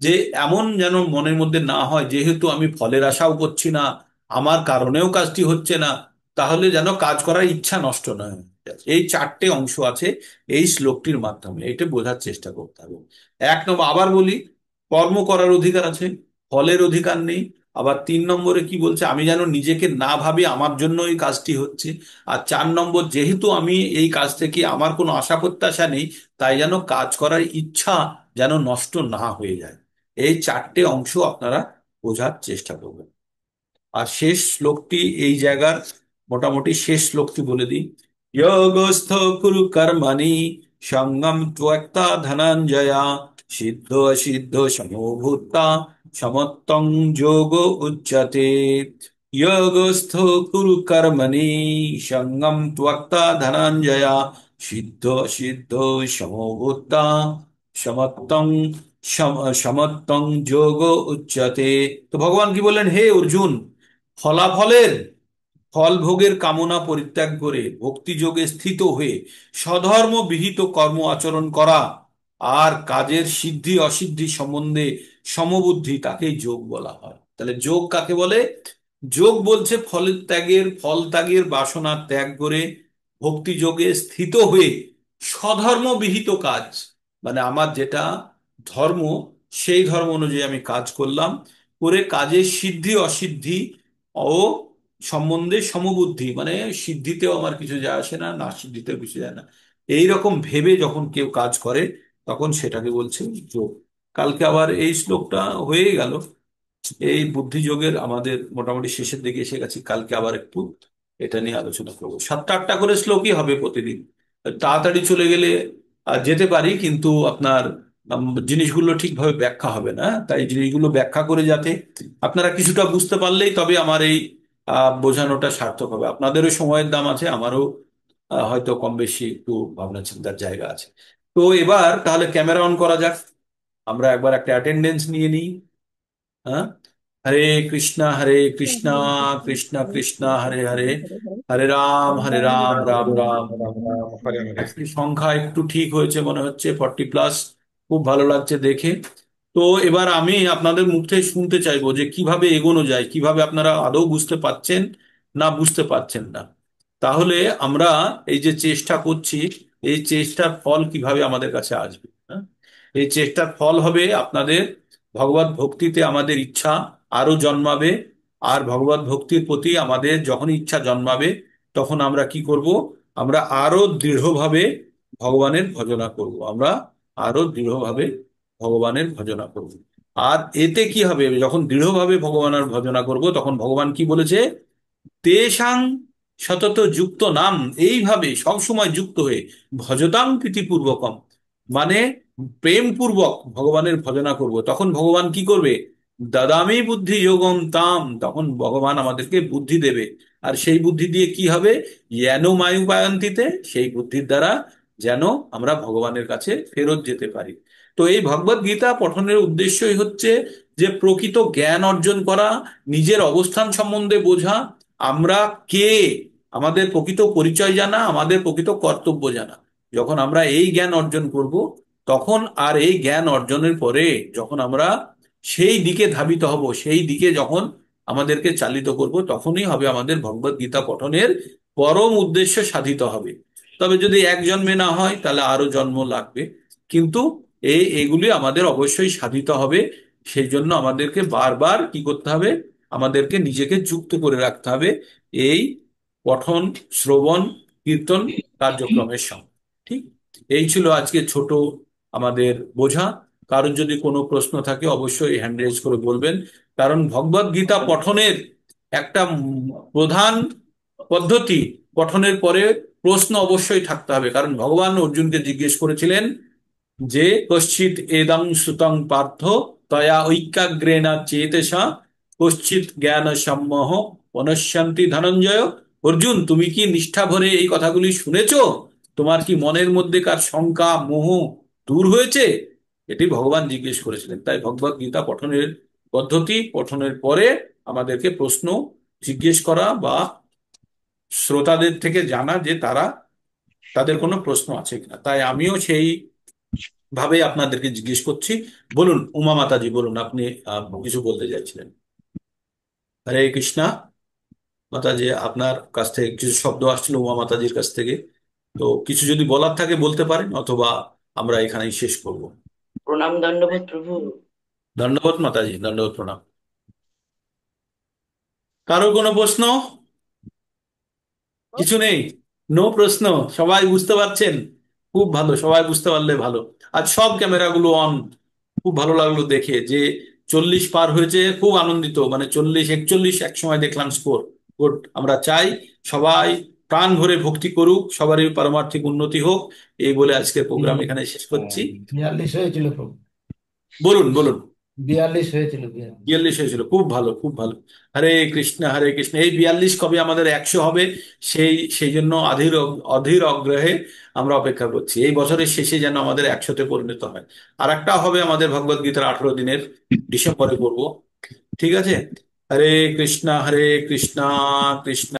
S1: যে এমন যেন মনের মধ্যে না হয় যেহেতু আমি ফলের আশাও করছি না, আমার কারণেও কাজটি হচ্ছে না, তাহলে যেন কাজ করার ইচ্ছা নষ্ট না হয়। এই চারটে অংশ আছে এই শ্লোকটির মাধ্যমে, এটা বোঝার চেষ্টা করতে হবে। 1 নম্বর আবার বলি, কর্ম করার অধিকার আছে, ফলের অধিকার নেই। আবার 3 নম্বরে কি বলছে, আমি যেন নিজেকে না ভাবি আমার জন্য এই কাজটি হচ্ছে। আর 4 নম্বর, যেহেতু আমি এই কাজ থেকে আমার কোনো আশা প্রত্যাশা নেই, তাই যেন কাজ করার ইচ্ছা যেন নষ্ট না হয়ে যায়। এই 4টে অংশ আপনারা বোঝার চেষ্টা করবেন। আর শেষ শ্লোকটি এই জায়গার, মোটামুটি শেষ শ্লোকটি বলে দিই। যোগস্থ কুরু কর্মণি সঙ্গম ত্বক্তা ধনঞ্জয়া সিদ্ধ অসিদ্ধ সমভূতা সমত্বং যোগ উচ্যতে। যোগস্থ কুরু কর্মণি সঙ্গম ত্বক্তা ধনঞ্জয়া সিদ্ধ অসিদ্ধ সমভূতা সমত্বং সমত্বং যোগ উচ্যতে। তো ভগবান কি বললেন, হে অর্জুন, ফলাফলের ফল ভোগের কামনা পরিত্যাগ করে ভক্তিযোগে স্থিত হয়ে স্বধর্ম বিহিত কর্ম আচরণ করা আর কাজের সিদ্ধি অসিদ্ধি সম্বন্ধে সমবুদ্ধি, তাকেই যোগ বলা হয়। তাহলে যোগ কাকে বলে? যোগ বলছে ফল ত্যাগের বাসনা ত্যাগ করে ভক্তিযোগে স্থিত হয়ে স্বধর্ম বিহিত কাজ, মানে আমার যেটা ধর্ম, সেই ধর্ম অনুযায়ী আমি কাজ করলাম, করে কাজের সিদ্ধি অসিদ্ধি ও সম্বন্ধে সমবুদ্ধি, মানে সিদ্ধিতেও আমার কিছু যায় আসে না, না সিদ্ধিতেও কিছু যায় না, এই রকম ভেবে যখন কেউ কাজ করে, তখন সেটাকে বলছে যোগ। কালকে আবার এই শ্লোকটা হয়ে গেল, এই বুদ্ধিযোগের আমাদের মোটামুটি শেষের দিকে এসে গেছি। কালকে আবার একটু এটা নিয়ে আলোচনা করবো। 7টা 8টা করে শ্লোকই হবে প্রতিদিন। তাড়াতাড়ি চলে গেলে যেতে পারি, কিন্তু আপনার জিনিসগুলো ঠিকভাবে ব্যাখ্যা হবে না। তাই জিনিসগুলো ব্যাখ্যা করে যাতে আপনারা কিছুটা বুঝতে পারলেই তবে আমার এই বোঝানোটা সার্থক হবে। আপনাদেরও সময়ের দাম আছে, আমারও হয়তো কম বেশি একটু ভাবনা চিন্তার জায়গা আছে। তো এবার তাহলে ক্যামেরা অন করা যাক, আমরা একবার একটা অ্যাটেন্ডেন্স নিয়ে নিই। হ্যাঁ, হরে কৃষ্ণা হরে কৃষ্ণা কৃষ্ণ কৃষ্ণ হরে হরে, হরে রাম রাম রাম।
S2: রাম রাম হরে হরে।
S1: একটি সংখ্যা একটু ঠিক হয়েছে মনে হচ্ছে, 40+। খুব ভালো লাগছে দেখে। তো এবার আমি আপনাদের মুখ থেকে শুনতে চাইবো যে কিভাবে এগোনো যায়, কিভাবে আপনারা আদৌ বুঝতে পাচ্ছেন না বুঝতে পারছেন না। তাহলে আমরা এই যে চেষ্টা করছি, এই চেষ্টার ফল কিভাবে আমাদের কাছে আসবে? হ্যাঁ, এই চেষ্টার ফল হবে আপনাদের ভগবত ভক্তিতে আমাদের ইচ্ছা আরো জন্মাবে। আর ভগবত ভক্তির প্রতি আমাদের যখন ইচ্ছা জন্মাবে, তখন আমরা কি করব? আমরা আরো দৃঢ়ভাবে ভগবানের ভজনা করব, আমরা আরো দৃঢ়ভাবে ভগবানের ভজনা করব। আর এতে কি হবে, যখন দৃঢ়ভাবে ভগবানের ভজনা করব, তখন ভগবান কি বলেছে? তেষাং সতত যুক্ত নাম, এইভাবে সবসময় যুক্ত হয়ে ভজতাং প্রীতিপূর্বকম, মানে প্রেম পূর্বক ভগবানের ভজনা করব, তখন ভগবান কি করবে? দাদামি বুদ্ধি যোগম তাম, তখন ভগবান আমাদেরকে বুদ্ধি দেবে। আর সেই বুদ্ধি দিয়ে কি হবে? জ্ঞান মায়ুপায়ন্তিতে, সেই বুদ্ধির দ্বারা যেন আমরা ভগবানের কাছে ফেরত যেতে পারি। তো এই ভগবদ গীতা পঠনের উদ্দেশ্যই হচ্ছে যে প্রকৃত জ্ঞান অর্জন করা, নিজের অবস্থান সম্বন্ধে বোঝা, আমরা কে, আমাদের প্রকৃত পরিচয় জানা, আমাদের প্রকৃত কর্তব্য জানা। যখন আমরা এই জ্ঞান অর্জন করব, তখন আর এই জ্ঞান অর্জনের পরে যখন আমরা সেই দিকে ধাবিত হব, সেই দিকে যখন আমাদেরকে চালিত করব, তখনই হবে আমাদের ভগবদ গীতা পঠনের পরম উদ্দেশ্য সাধিত হবে। তবে যদি এক জন্মে না হয়, তাহলে আরো জন্ম লাগবে। কিন্তু এগুলি আমাদের অবশ্যই সাধিত হবে। সেই জন্য আমাদেরকে বারবার কি করতে হবে? আমাদেরকে নিজেকে যুক্ত করে রাখতে হবে এই পঠন, শ্রবণ, কীর্তন কার্যক্রমের সঙ্গে। ঠিক, এই ছিল আজকে ছোট আমাদের বোঝা। কারণ যদি কোনো প্রশ্ন থাকে, অবশ্যই হ্যান্ড রেজ করে বলবেন। কারণ ভগবদ গীতা পঠনের একটা প্রধান পদ্ধতি, পঠনের পরে প্রশ্ন অবশ্যই থাকতে হবে। কারণ ভগবান অর্জুনকে জিজ্ঞেস করেছিলেন যে কশ্চিৎ এদং শ্রুতং পার্থ তয়া ঐকাগ্রেণ চেতসা কশ্চিৎ জ্ঞান সম্মোহ পনশ্যন্তি ধনঞ্জয়। অর্জুন, তুমি কি নিষ্ঠা ভরে এই কথাগুলি শুনেছো? তোমার কি মনের মধ্যেকার শঙ্কা মোহ দূর হয়েছে? এটি ভগবান জিজ্ঞেস করেছিলেন। তাই ভগবদ গীতা পঠনের পদ্ধতি, পঠনের পরে আমাদেরকে প্রশ্ন জিজ্ঞেস করা বা শ্রোতাদের থেকে জানা যে তাদের কোনো প্রশ্ন আছে কিনা। তাই আমিও সেই ভাবে আপনাদেরকে জিজ্ঞেস করছি। বলুন উমা মাতাজি, বলুন, আপনি কিছু বলতে চাইছিলেন। হরে কৃষ্ণা। মাতাজি, আপনার কাছ থেকে কিছু শব্দ আসছিল উমা মাতাজির কাছ থেকে। তো কিছু যদি বলার থাকে বলতে পারেন, অথবা আমরা এখানেই শেষ করব।
S2: প্রণাম দণ্ডবোধ প্রভু।
S1: ধন্যবাদ মাতাজি, ধন্যবাদ, প্রণাম। কারো কোনো প্রশ্ন? কিছু নেই? নো প্রশ্ন? সবাই বুঝতে পারছেন? খুব ভালো, সবাই বুঝতে পারলে ভালো। আর সব ক্যামেরাগুলো অন। খুব ভালো লাগলো দেখে যে 40 পার হয়েছে, খুব আনন্দিত। মানে 40, 41 এক সময় দেখলাম স্কোর। গুড। আমরা চাই সবাই প্রাণ ভরে ভক্তি করুক, সবারই পারমার্থিক উন্নতি হোক। এই বলে আজকের প্রোগ্রাম এখানে শেষ করছি।
S2: 42 হয়েছিল প্রভু।
S1: বলুন, বলুন।
S2: 42 হয়েছিল, 42।
S1: 42 হয়েছিল, খুব ভালো, খুব ভালো। হরে কৃষ্ণ, হরে কৃষ্ণ। এই 42 কবে আমাদের 100 হবে, সেই জন্য অধীর অগ্রহে আমরা অপেক্ষা করছি। এই বছরের শেষে যেন আমাদের 100-তে পরিণত হয়। আর একটা হবে আমাদের ভগবদ গীতার 18 দিনের, ডিসেম্বরে করব। ঠিক আছে। হরে কৃষ্ণ, হরে কৃষ্ণ, কৃষ্ণ